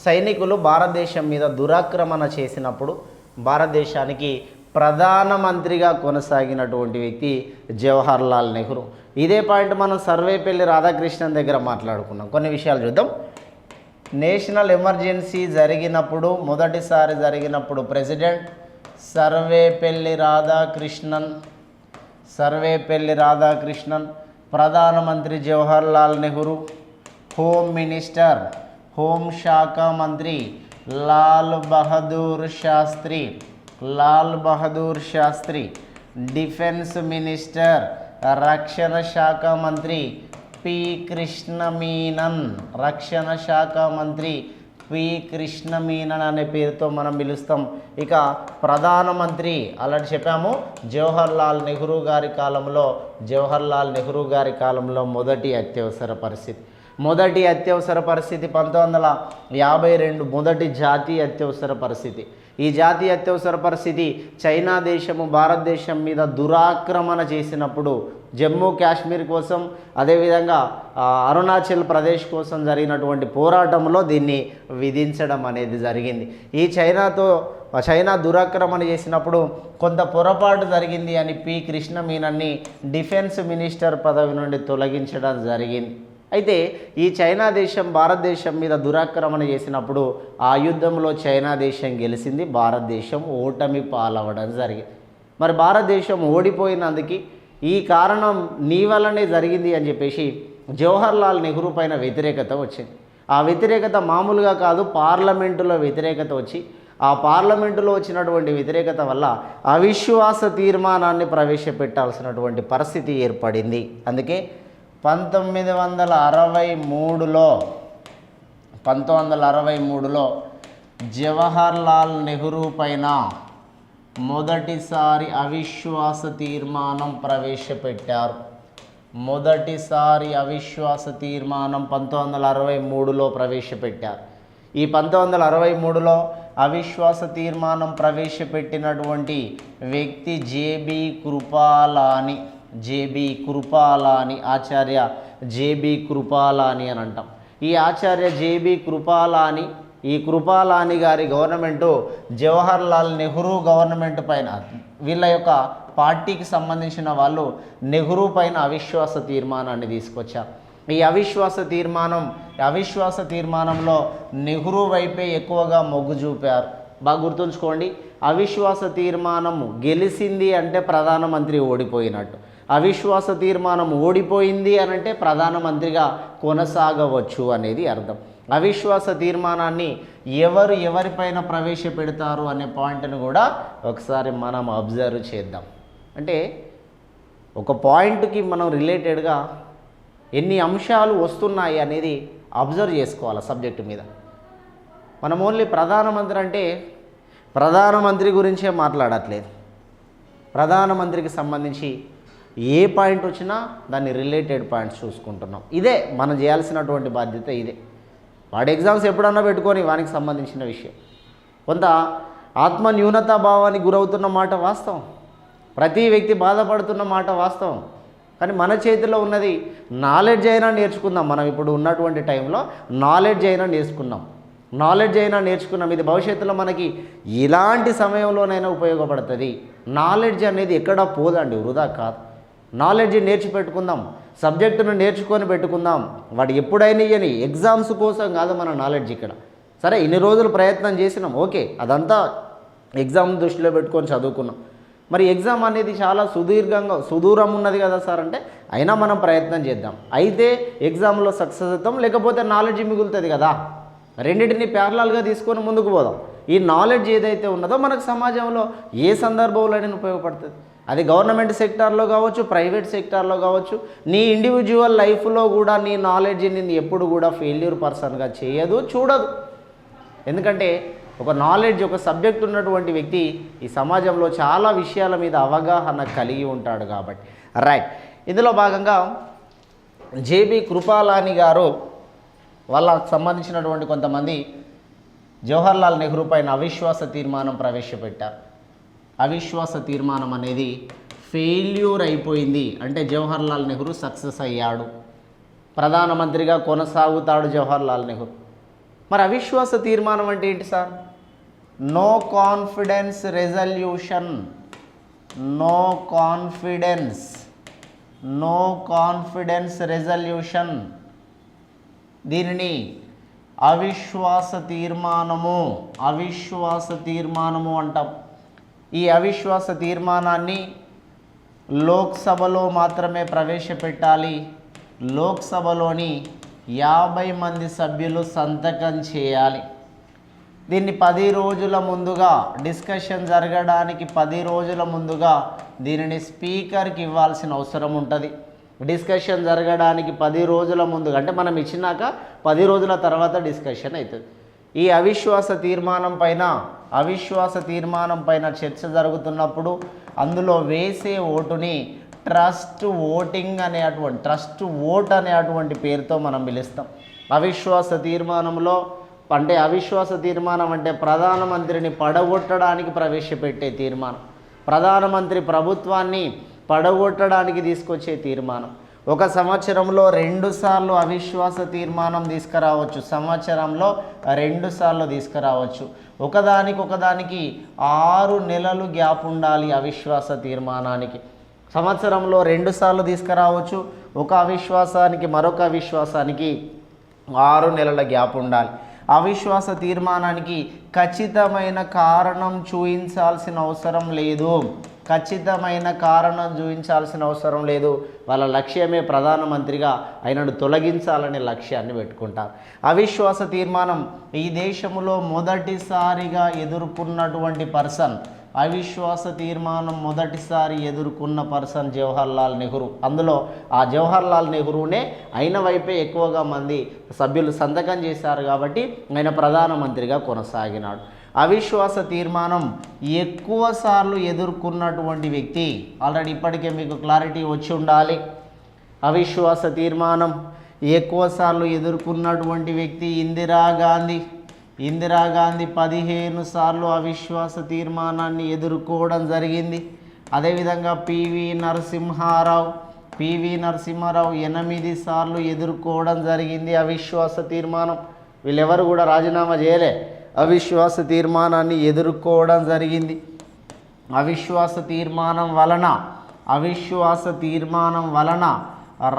సైనికులు భారతదేశం మీద దురాక్రమణ చేసినప్పుడు భారతదేశానికి ప్రధానమంత్రిగా కొనసాగినటువంటి వ్యక్తి జవహర్లాల్ నెహ్రూ. ఇదే పాయింట్ మనం సర్వేపల్లి రాధాకృష్ణన్ దగ్గర మాట్లాడుకున్నాం. కొన్ని విషయాలు చూద్దాం. నేషనల్ ఎమర్జెన్సీ మొదటిసారి జరిగినప్పుడు ప్రెసిడెంట్ సర్వేపల్లి రాధాకృష్ణన్, ప్రధానమంత్రి జవహర్లాల్ నెహ్రూ, హోమ్ మినిస్టర్ హోంశాఖ మంత్రి లాల్ బహదూర్ శాస్త్రి, డిఫెన్స్ మినిస్టర్ రక్షణ శాఖ మంత్రి పి కృష్ణమీనన్ అనే పేరుతో మనం పిలుస్తాం. ఇక ప్రధానమంత్రి ఆల్రెడీ చెప్పాము, జవహర్లాల్ నెహ్రూ గారి కాలంలో మొదటి అత్యవసర పరిస్థితి 1952 మొదటి జాతీయ అత్యవసర పరిస్థితి. ఈ జాతీయ అత్యవసర పరిస్థితి చైనా దేశము భారతదేశం మీద దురాక్రమణ చేసినప్పుడు జమ్మూ కాశ్మీర్ కోసం, అదేవిధంగా అరుణాచల్ ప్రదేశ్ కోసం జరిగినటువంటి పోరాటంలో దీన్ని విధించడం అనేది జరిగింది. ఈ చైనా దురాక్రమణ చేసినప్పుడు కొంత పొరపాటు జరిగింది అని పి కృష్ణమీనన్ని డిఫెన్స్ మినిస్టర్ పదవి నుండి తొలగించడం జరిగింది. అయితే ఈ చైనా దేశం భారతదేశం మీద దురాక్రమణ చేసినప్పుడు ఆ యుద్ధంలో చైనా దేశం గెలిచింది, భారతదేశం ఓటమి పాలవడం జరిగింది. మరి భారతదేశం ఓడిపోయినందుకు ఈ కారణం నీ వల్లనే జరిగింది అని చెప్పేసి జవహర్లాల్ నెహ్రూ పైన వ్యతిరేకత వచ్చింది. ఆ వ్యతిరేకత మామూలుగా కాదు, పార్లమెంటులో వ్యతిరేకత వచ్చి ఆ పార్లమెంటులో వచ్చినటువంటి వ్యతిరేకత వల్ల అవిశ్వాస తీర్మానాన్ని ప్రవేశపెట్టాల్సినటువంటి పరిస్థితి ఏర్పడింది. అందుకే 1963లో జవహర్లాల్ నెహ్రూ పైన మొదటిసారి అవిశ్వాస తీర్మానం ప్రవేశపెట్టారు. 1963లో ప్రవేశపెట్టారు. ఈ 1963లో అవిశ్వాస తీర్మానం ప్రవేశపెట్టినటువంటి వ్యక్తి ఆచార్య జేబీ కృపాలాని అని అంటాం. ఈ ఆచార్య జేబీ కృపాలాని గారి గవర్నమెంటు జవహర్లాల్ నెహ్రూ గవర్నమెంట్ పైన, వీళ్ళ యొక్క పార్టీకి సంబంధించిన వాళ్ళు నెహ్రూ పైన అవిశ్వాస తీర్మానాన్ని తీసుకొచ్చారు. ఈ అవిశ్వాస తీర్మానంలో నెహ్రూ వైపే ఎక్కువగా మొగ్గు చూపారు. బాగా గుర్తుంచుకోండి. అవిశ్వాస తీర్మానం గెలిచింది అంటే ప్రధానమంత్రి ఓడిపోయినట్టు, అవిశ్వాస తీర్మానం ఓడిపోయింది అని అంటే ప్రధానమంత్రిగా కొనసాగవచ్చు అనేది అర్థం. అవిశ్వాస తీర్మానాన్ని ఎవరిపైన ప్రవేశపెడతారు అనే పాయింట్ని కూడా ఒకసారి మనం అబ్జర్వ్ చేద్దాం. అంటే ఒక పాయింట్కి మనం రిలేటెడ్గా ఎన్ని అంశాలు వస్తున్నాయి అనేది అబ్జర్వ్ చేసుకోవాలి సబ్జెక్టు మీద. మనం ఓన్లీ ప్రధానమంత్రి అంటే ప్రధానమంత్రి గురించే మాట్లాడట్లేదు. ప్రధానమంత్రికి సంబంధించి ఏ పాయింట్ వచ్చినా దాన్ని రిలేటెడ్ పాయింట్స్ చూసుకుంటున్నాం. ఇదే మనం చేయాల్సినటువంటి బాధ్యత ఇదే. వాడి ఎగ్జామ్స్ ఎప్పుడన్నా పెట్టుకొని వానికి సంబంధించిన విషయం. కొంత ఆత్మ న్యూనతా భావానికి గురవుతున్న మాట వాస్తవం, ప్రతి వ్యక్తి బాధపడుతున్న మాట వాస్తవం. కానీ మన చేతిలో ఉన్నది నాలెడ్జ్ అయినా నేర్చుకుందాం. మనం ఇప్పుడు ఉన్నటువంటి టైంలో నాలెడ్జ్ అయినా నేర్చుకున్నాం. ఇది భవిష్యత్తులో మనకి ఇలాంటి సమయంలోనైనా ఉపయోగపడుతుంది. నాలెడ్జ్ అనేది ఎక్కడా పోదండి, వృధా కాదు. నాలెడ్జ్ నేర్చిపెట్టుకుందాం, సబ్జెక్టును నేర్చుకొని పెట్టుకుందాం. వాడు ఎప్పుడైనా ఇయని ఎగ్జామ్స్ కోసం కాదు మన నాలెడ్జ్ ఇక్కడ. సరే ఇన్ని రోజులు ప్రయత్నం చేసినాం, ఓకే, అదంతా ఎగ్జామ్ దృష్టిలో పెట్టుకొని చదువుకున్నాం. మరి ఎగ్జామ్ అనేది చాలా సుదూరం ఉన్నది కదా సార్ అంటే, అయినా మనం ప్రయత్నం చేద్దాం. అయితే ఎగ్జామ్లో సక్సెస్ అవుతాం, లేకపోతే నాలెడ్జ్ మిగులుతుంది కదా. రెండింటిని ప్యారలల్గా తీసుకొని ముందుకు పోదాం. ఈ నాలెడ్జ్ ఏదైతే ఉన్నదో మనకు సమాజంలో ఏ సందర్భంలోనైనా ఉపయోగపడుతుంది. అది గవర్నమెంట్ సెక్టార్లో కావచ్చు, ప్రైవేట్ సెక్టార్లో కావచ్చు. నీ ఇండివిజువల్ లైఫ్లో కూడా నీ నాలెడ్జ్ నిన్ను ఎప్పుడు కూడా ఫెయిల్యూర్ పర్సన్గా చేయదు, చూడదు. ఎందుకంటే ఒక నాలెడ్జ్, ఒక సబ్జెక్ట్ ఉన్నటువంటి వ్యక్తి ఈ సమాజంలో చాలా విషయాల మీద అవగాహన కలిగి ఉంటాడు కాబట్టి. రైట్, ఇందులో భాగంగా జేబీ కృపాలాని గారు వాళ్ళకు సంబంధించినటువంటి కొంతమంది జవహర్లాల్ నెహ్రూ పైన అవిశ్వాస తీర్మానం ప్రవేశపెట్టారు. అవిశ్వాస తీర్మానం అనేది ఫెయిల్యూర్ అయిపోయింది అంటే జవహర్లాల్ నెహ్రూ సక్సెస్ అయ్యాడు, ప్రధానమంత్రిగా కొనసాగుతాడు జవహర్లాల్ నెహ్రూ. మరి అవిశ్వాస తీర్మానం అంటే ఏంటి sir? No confidence resolution. No confidence resolution, దీనిని అవిశ్వాస తీర్మానము అంటాం. ఈ అవిశ్వాస తీర్మానాన్ని లోక్సభలో మాత్రమే ప్రవేశపెట్టాలి. లోక్సభలోని 50 మంది సభ్యులు సంతకం చేయాలి. దీన్ని 10 రోజుల ముందుగా, డిస్కషన్ జరగడానికి 10 రోజుల ముందుగా దీనిని స్పీకర్కి ఇవ్వాల్సిన అవసరం ఉంటుంది. డిస్కషన్ జరగడానికి 10 రోజుల ముందుగా అంటే మనం ఇచ్చినాక 10 రోజుల తర్వాత డిస్కషన్ అవుతుంది. ఈ అవిశ్వాస తీర్మానం పైన చర్చ జరుగుతున్నప్పుడు అందులో వేసే ఓటుని ట్రస్ట్ ఓట్ అనేటువంటి పేరుతో మనం పిలుస్తాం. అవిశ్వాస తీర్మానం అంటే ప్రధానమంత్రిని పడగొట్టడానికి ప్రవేశపెట్టే తీర్మానం, ప్రధానమంత్రి ప్రభుత్వాన్ని పడగొట్టడానికి తీసుకొచ్చే తీర్మానం. ఒక సంవత్సరంలో 2 సార్లు అవిశ్వాస తీర్మానం తీసుకురావచ్చు. సంవత్సరంలో 2 సార్లు తీసుకురావచ్చు. ఒకదానికి 6 నెలలు గ్యాప్ ఉండాలి అవిశ్వాస తీర్మానానికి. సంవత్సరంలో 2 సార్లు తీసుకురావచ్చు. ఒక అవిశ్వాసానికి మరొక అవిశ్వాసానికి 6 నెలల గ్యాప్ ఉండాలి. అవిశ్వాస తీర్మానానికి ఖచ్చితమైన కారణం చూపించాల్సిన అవసరం లేదు. వాళ్ళ లక్ష్యమే ప్రధానమంత్రిగా ఆయనను తొలగించాలనే లక్ష్యాన్ని పెట్టుకుంటారు. అవిశ్వాస తీర్మానం ఈ దేశంలో మొదటిసారిగా ఎదుర్కొన్నటువంటి పర్సన్, అవిశ్వాస తీర్మానం మొదటిసారి ఎదుర్కొన్న పర్సన్ జవహర్లాల్ నెహ్రూ. అందులో ఆ జవహర్లాల్ నెహ్రూనే ఆయన వైపే ఎక్కువగా మంది సభ్యులు సంతకం చేశారు కాబట్టి ఆయన ప్రధానమంత్రిగా కొనసాగినాడు. అవిశ్వాస తీర్మానం ఎక్కువ సార్లు ఎదుర్కొన్నటువంటి వ్యక్తి, ఆల్రెడీ ఇప్పటికే మీకు క్లారిటీ వచ్చి ఉండాలి. అవిశ్వాస తీర్మానం ఎక్కువ సార్లు ఎదుర్కొన్నటువంటి వ్యక్తి ఇందిరాగాంధీ 15 సార్లు అవిశ్వాస తీర్మానాన్ని ఎదుర్కోవడం జరిగింది. అదేవిధంగా పివి నరసింహారావు 8 సార్లు ఎదుర్కోవడం జరిగింది అవిశ్వాస తీర్మానం. వీళ్ళెవరు కూడా రాజీనామా చేయలే, అవిశ్వాస తీర్మానాన్ని ఎదుర్కోవడం జరిగింది. అవిశ్వాస తీర్మానం వలన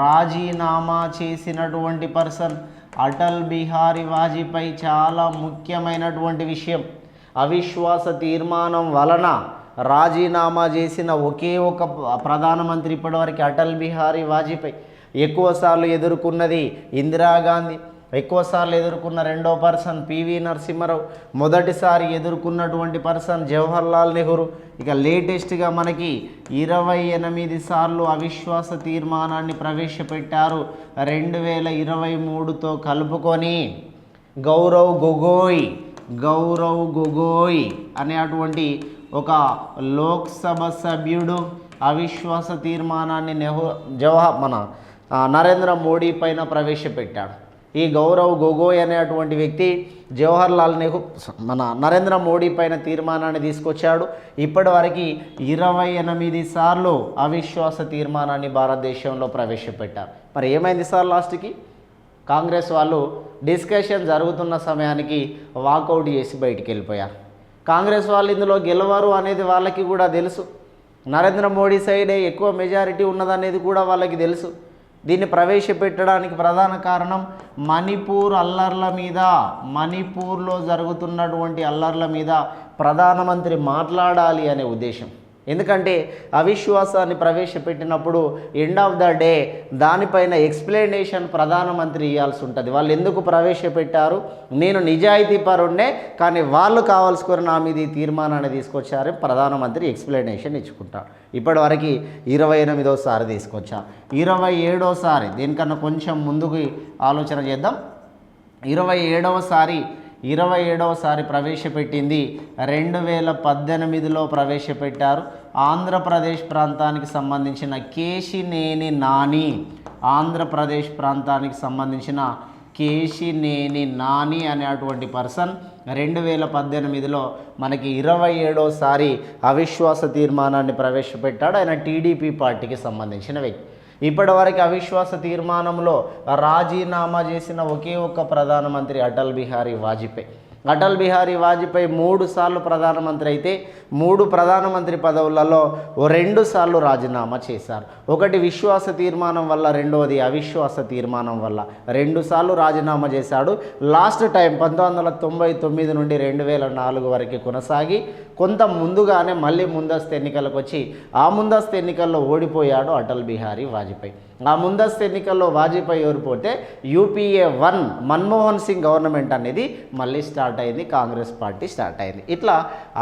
రాజీనామా చేసినటువంటి పర్సన్ అటల్ బిహారీ వాజ్పేయి. చాలా ముఖ్యమైనటువంటి విషయం, అవిశ్వాస తీర్మానం వలన రాజీనామా చేసిన ఒకే ఒక ప్రధానమంత్రి ఇప్పటివరకు అటల్ బిహారీ వాజ్పేయి. ఎక్కువసార్లు ఎదుర్కొన్నది ఇందిరాగాంధీ, ఎక్కువసార్లు ఎదుర్కొన్న రెండో పర్సన్ పివి నరసింహారావు, మొదటిసారి ఎదుర్కొన్నటువంటి పర్సన్ జవహర్లాల్ నెహ్రూ. ఇక లేటెస్ట్గా మనకి 28 సార్లు అవిశ్వాస తీర్మానాన్ని ప్రవేశపెట్టారు 2023తో కలుపుకొని. గౌరవ్ గొగోయ్ అనేటువంటి ఒక లోక్సభ సభ్యుడు అవిశ్వాస తీర్మానాన్ని నరేంద్ర మోడీ పైన ప్రవేశపెట్టాడు. ఈ గౌరవ్ గొగోయ్ అనేటువంటి వ్యక్తి జవహర్లాల్ నెహ్రూ నరేంద్ర మోడీ పైన తీర్మానాన్ని తీసుకొచ్చాడు. ఇప్పటివరకు 28 సార్లు అవిశ్వాస తీర్మానాన్ని భారతదేశంలో ప్రవేశపెట్టారు. మరి ఏమైంది సార్ లాస్ట్కి? కాంగ్రెస్ వాళ్ళు డిస్కషన్ జరుగుతున్న సమయానికి వాకౌట్ చేసి బయటికి వెళ్ళిపోయారు. కాంగ్రెస్ వాళ్ళు ఇందులో గెలవరు అనేది వాళ్ళకి కూడా తెలుసు. నరేంద్ర మోడీ సైడే ఎక్కువ మెజారిటీ ఉన్నదనేది కూడా వాళ్ళకి తెలుసు. దీన్ని ప్రవేశపెట్టడానికి ప్రధాన కారణం మణిపూర్లో జరుగుతున్నటువంటి అల్లర్ల మీద ప్రధానమంత్రి మాట్లాడాలి అనే ఉద్దేశం. ఎందుకంటే అవిశ్వాసాన్ని ప్రవేశపెట్టినప్పుడు ఎండ్ ఆఫ్ ద డే దానిపైన ఎక్స్ప్లెనేషన్ ప్రధానమంత్రి ఇవ్వాల్సి ఉంటుంది. వాళ్ళు ఎందుకు ప్రవేశపెట్టారు, నేను నిజాయితీ పరుణ్ణే కానీ వాళ్ళు కావాల్సుకొని నా మీద ఈ తీర్మానాన్ని తీసుకొచ్చారు, ప్రధానమంత్రి ఎక్స్ప్లెనేషన్ ఇచ్చుకుంటారు. ఇప్పటివరకు 28సారి తీసుకొచ్చారు. 27సారి దీనికన్నా కొంచెం ముందుకు ఆలోచన చేద్దాం. 27సారి ప్రవేశపెట్టింది 2018లో ప్రవేశపెట్టారు. ఆంధ్రప్రదేశ్ ప్రాంతానికి సంబంధించిన కేశినేని నాని అనేటువంటి పర్సన్ 2018లో మనకి 27సారి అవిశ్వాస తీర్మానాన్ని ప్రవేశపెట్టాడు. ఆయన టీడీపీ పార్టీకి సంబంధించిన వ్యక్తి. ఇప్పటివరకు అవిశ్వాస తీర్మానంలో రాజీనామా చేసిన ఒకే ఒక్క ప్రధానమంత్రి అటల్ బిహారీ వాజ్పేయి. 3 సార్లు ప్రధానమంత్రి అయితే 3 ప్రధానమంత్రి పదవులలో 2 సార్లు రాజీనామా చేశారు. ఒకటి విశ్వాస తీర్మానం వల్ల, రెండవది అవిశ్వాస తీర్మానం వల్ల 2 సార్లు రాజీనామా చేశాడు. లాస్ట్ టైం 1999 నుండి 2004 వరకు కొనసాగి కొంత ముందుగానే మళ్ళీ ముందస్తు ఎన్నికలకు వచ్చి ఆ ముందస్తు ఎన్నికల్లో ఓడిపోయాడు అటల్ బిహారీ వాజ్పేయి. ఆ ముందస్తు ఎన్నికల్లో వాజ్పేయి ఓడిపోతే UPA 1 మన్మోహన్ సింగ్ గవర్నమెంట్ అనేది మళ్ళీ స్టార్ట్ అయింది, కాంగ్రెస్ పార్టీ స్టార్ట్ అయింది. ఇట్లా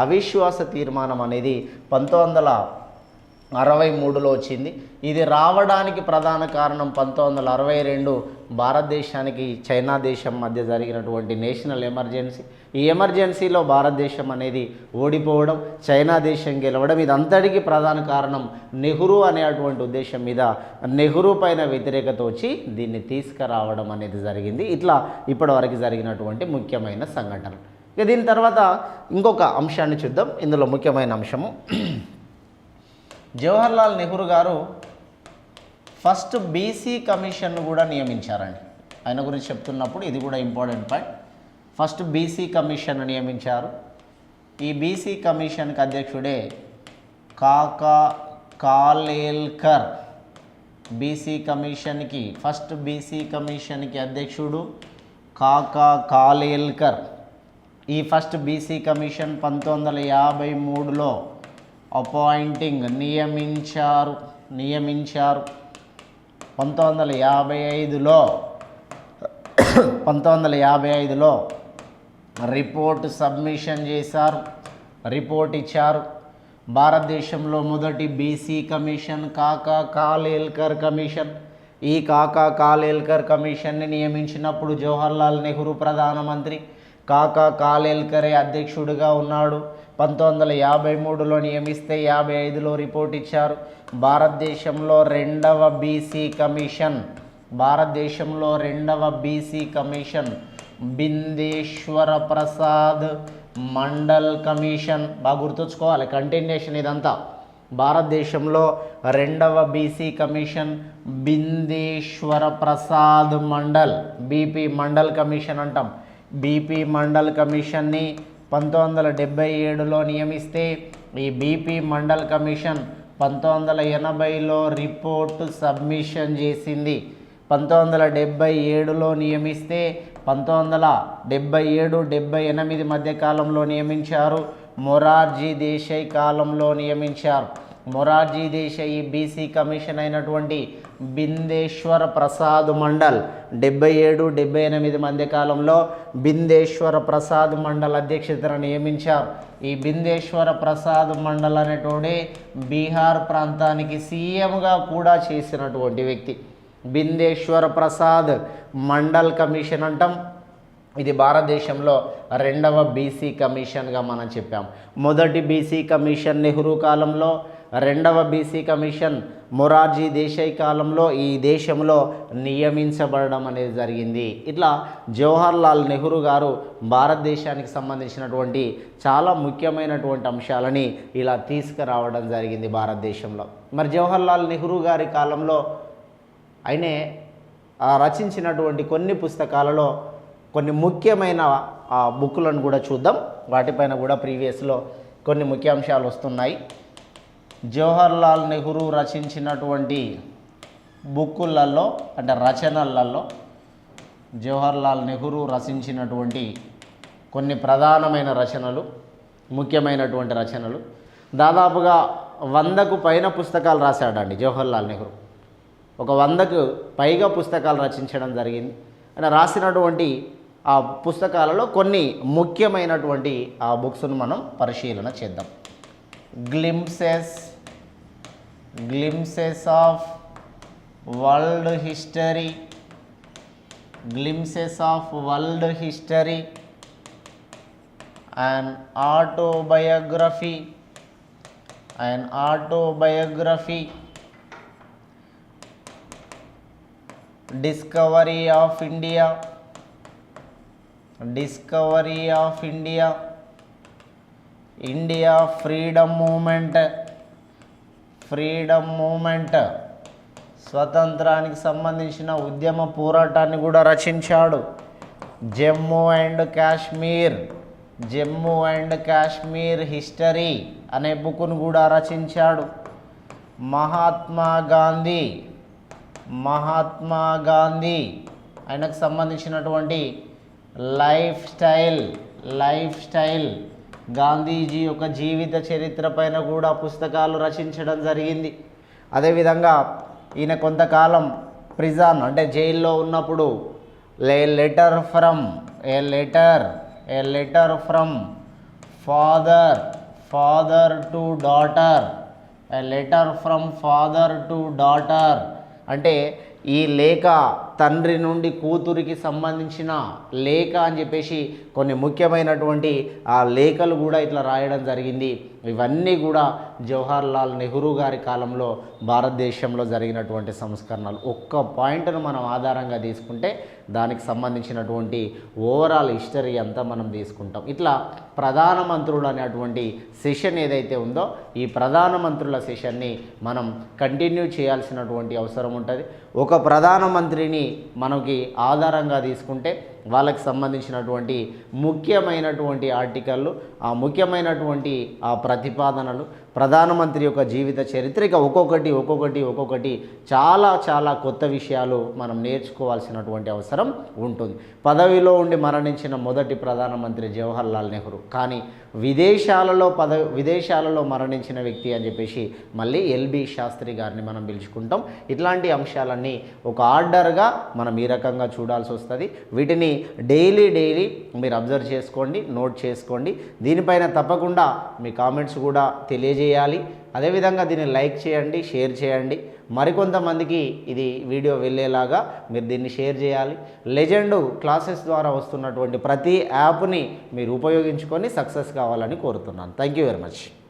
అవిశ్వాస తీర్మానం అనేది 1963లో వచ్చింది. ఇది రావడానికి ప్రధాన కారణం 1962 భారతదేశానికి చైనా దేశం మధ్య జరిగినటువంటి నేషనల్ ఎమర్జెన్సీ. ఈ ఎమర్జెన్సీలో భారతదేశం అనేది ఓడిపోవడం, చైనా దేశం గెలవడం, ఇదంతటికీ ప్రధాన కారణం నెహ్రూ అనేటువంటి ఉద్దేశం మీద నెహ్రూ పైన వ్యతిరేకత వచ్చి దీన్ని తీసుకురావడం అనేది జరిగింది. ఇట్లా ఇప్పటివరకు జరిగినటువంటి ముఖ్యమైన సంఘటన. ఇక దీని తర్వాత ఇంకొక అంశాన్ని చూద్దాం. ఇందులో ముఖ్యమైన అంశము జవహర్లాల్ నెహ్రూ గారు ఫస్ట్ బీసీ కమిషన్ను కూడా నియమించారండి. ఆయన గురించి చెప్తున్నప్పుడు ఇది కూడా important point. First BC commission నియమించారు. ఈ బీసీ కమిషన్కి అధ్యక్షుడే కాకా కాలేల్కర్. ఫస్ట్ బీసీ కమిషన్కి అధ్యక్షుడు కాకా కాలేల్కర్. ఈ ఫస్ట్ బీసీ కమిషన్ 1953లో నియమించారు. 1955లో రిపోర్ట్ సబ్మిషన్ చేశారు, రిపోర్ట్ ఇచ్చారు. భారతదేశంలో మొదటి బీసీ కమిషన్ కాకా కాలేల్కర్ కమిషన్. ఈ కాకా కాలేల్కర్ కమిషన్ని నియమించినప్పుడు జవహర్లాల్ నెహ్రూ ప్రధానమంత్రి, కాకా కాలేల్కరే అధ్యక్షుడిగా ఉన్నాడు. 1953లో నియమిస్తే 55లో రిపోర్ట్ ఇచ్చారు. భారతదేశంలో రెండవ BC commission Bindeshwar Prasad Mandal commission. బాగా గుర్తుంచుకోవాలి, కంటిన్యూషన్ ఇదంతా. భారతదేశంలో రెండవ BC commission Bindeshwar Prasad Mandal, BP Mandal commission అంటాం. బీపీ మండల్ కమిషన్ని 1977లో నియమిస్తే ఈ బీపీ మండల్ కమిషన్ 1980లో రిపోర్టు సబ్మిషన్ చేసింది. 1977లో నియమిస్తే 1977-78 మధ్య కాలంలో నియమించారు. మొరార్జీ దేశాయ్ కాలంలో నియమించారు. మొరార్జీ దేశాయ్ బీసీ కమిషన్ అయినటువంటి బిందేశ్వర ప్రసాద్ మండల్ 77-78 మధ్య కాలంలో బిందేశ్వర ప్రసాద్ మండల్ అధ్యక్షతన నియమించారు. ఈ బిందేశ్వర ప్రసాద్ మండల్ అనేటువంటి బీహార్ ప్రాంతానికి సీఎంగా కూడా చేసినటువంటి వ్యక్తి. బిందేశ్వర ప్రసాద్ మండల్ కమిషన్ అంటాం. ఇది భారతదేశంలో రెండవ బీసీ కమిషన్గా మనం చెప్పాం. మొదటి బీసీ కమిషన్ నెహ్రూ కాలంలో, రెండవ బీసీ కమిషన్ మొరార్జీ దేశాయ్ కాలంలో ఈ దేశంలో నియమించబడడం అనేది జరిగింది. ఇట్లా జవహర్లాల్ నెహ్రూ గారు భారతదేశానికి సంబంధించినటువంటి చాలా ముఖ్యమైనటువంటి అంశాలని ఇలా తీసుకురావడం జరిగింది భారతదేశంలో. మరి జవహర్లాల్ నెహ్రూ గారి కాలంలో ఆయనే రచించినటువంటి కొన్ని పుస్తకాలలో కొన్ని ముఖ్యమైన బుక్కులను కూడా చూద్దాం. వాటిపైన కూడా ప్రీవియస్లో కొన్ని ముఖ్యాంశాలు వస్తున్నాయి. జవహర్లాల్ నెహ్రూ రచించినటువంటి బుక్కులలో అంటే రచనలలో జవహర్లాల్ నెహ్రూ రచించినటువంటి కొన్ని ప్రధానమైన రచనలు, ముఖ్యమైనటువంటి రచనలు, దాదాపుగా 100కు పైన పుస్తకాలు రాశాడండి జవహర్లాల్ నెహ్రూ. ఒక 100కు పైగా పుస్తకాలు రచించడం జరిగింది. ఆయన రాసినటువంటి ఆ పుస్తకాలలో కొన్ని ముఖ్యమైనటువంటి ఆ బుక్స్ను మనం పరిశీలన చేద్దాం. Glimpses of world history, an autobiography, discovery of India, India freedom movement, స్వతంత్రానికి సంబంధించిన ఉద్యమ పోరాటాన్ని కూడా రచించాడు. జమ్మూ అండ్ కాశ్మీర్ హిస్టరీ అనే బుక్ను కూడా రచించాడు. మహాత్మా గాంధీ ఆయనకు సంబంధించినటువంటి లైఫ్ స్టైల్ గాంధీజీ యొక్క జీవిత చరిత్ర పైన కూడా పుస్తకాలు రచించడం జరిగింది. అదేవిధంగా ఈయన కొంతకాలం ప్రిజన్ అంటే జైల్లో ఉన్నప్పుడు a letter from father to daughter అంటే ఈ లేఖ తండ్రి నుండి కూతురికి సంబంధించిన లేఖ అని చెప్పేసి కొన్ని ముఖ్యమైనటువంటి ఆ లేఖలు కూడా ఇట్లా రాయడం జరిగింది. ఇవన్నీ కూడా జవహర్లాల్ నెహ్రూ గారి కాలంలో భారతదేశంలో జరిగినటువంటి సంస్కరణలు. ఒక్క పాయింట్ను మనం ఆధారంగా తీసుకుంటే దానికి సంబంధించినటువంటి ఓవరాల్ హిస్టరీ అంతా మనం తీసుకుంటాం. ఇట్లా ప్రధానమంత్రులు అనేటువంటి సెషన్ ఏదైతే ఉందో ఈ ప్రధానమంత్రుల సెషన్ని మనం కంటిన్యూ చేయాల్సినటువంటి అవసరం ఉంటుంది. ఒక ప్రధానమంత్రిని మనకి ఆధారంగా తీసుకుంటే వాళ్ళకి సంబంధించినటువంటి ముఖ్యమైనటువంటి ఆర్టికళ్ళు, ఆ ముఖ్యమైనటువంటి ఆ ప్రతిపాదనలు, ప్రధానమంత్రి యొక్క జీవిత చరిత్ర ఒక్కొక్కటి చాలా కొత్త విషయాలు మనం నేర్చుకోవాల్సినటువంటి అవసరం ఉంటుంది. పదవిలో ఉండి మరణించిన మొదటి ప్రధానమంత్రి జవహర్లాల్ నెహ్రూ, కానీ విదేశాలలో మరణించిన వ్యక్తి అని చెప్పేసి మళ్ళీ ఎల్బి శాస్త్రి గారిని మనం పిలుచుకుంటాం. ఇట్లాంటి అంశాలన్నీ ఒక ఆర్డర్గా మనం ఈ రకంగా చూడాల్సి వస్తుంది. వీటిని డైలీ మీరు అబ్జర్వ్ చేసుకోండి, నోట్ చేసుకోండి. దీనిపైన తప్పకుండా మీ కామెంట్స్ కూడా తెలియజేయాలి. అదేవిధంగా దీన్ని లైక్ చేయండి, షేర్ చేయండి. మరికొంతమందికి ఇది వీడియో వెళ్ళేలాగా మీరు దీన్ని షేర్ చేయాలి. లెజెండ్ క్లాసెస్ ద్వారా వస్తున్నటువంటి ప్రతి యాప్ని మీరు ఉపయోగించుకొని సక్సెస్ కావాలని కోరుతున్నాను. Thank you very much.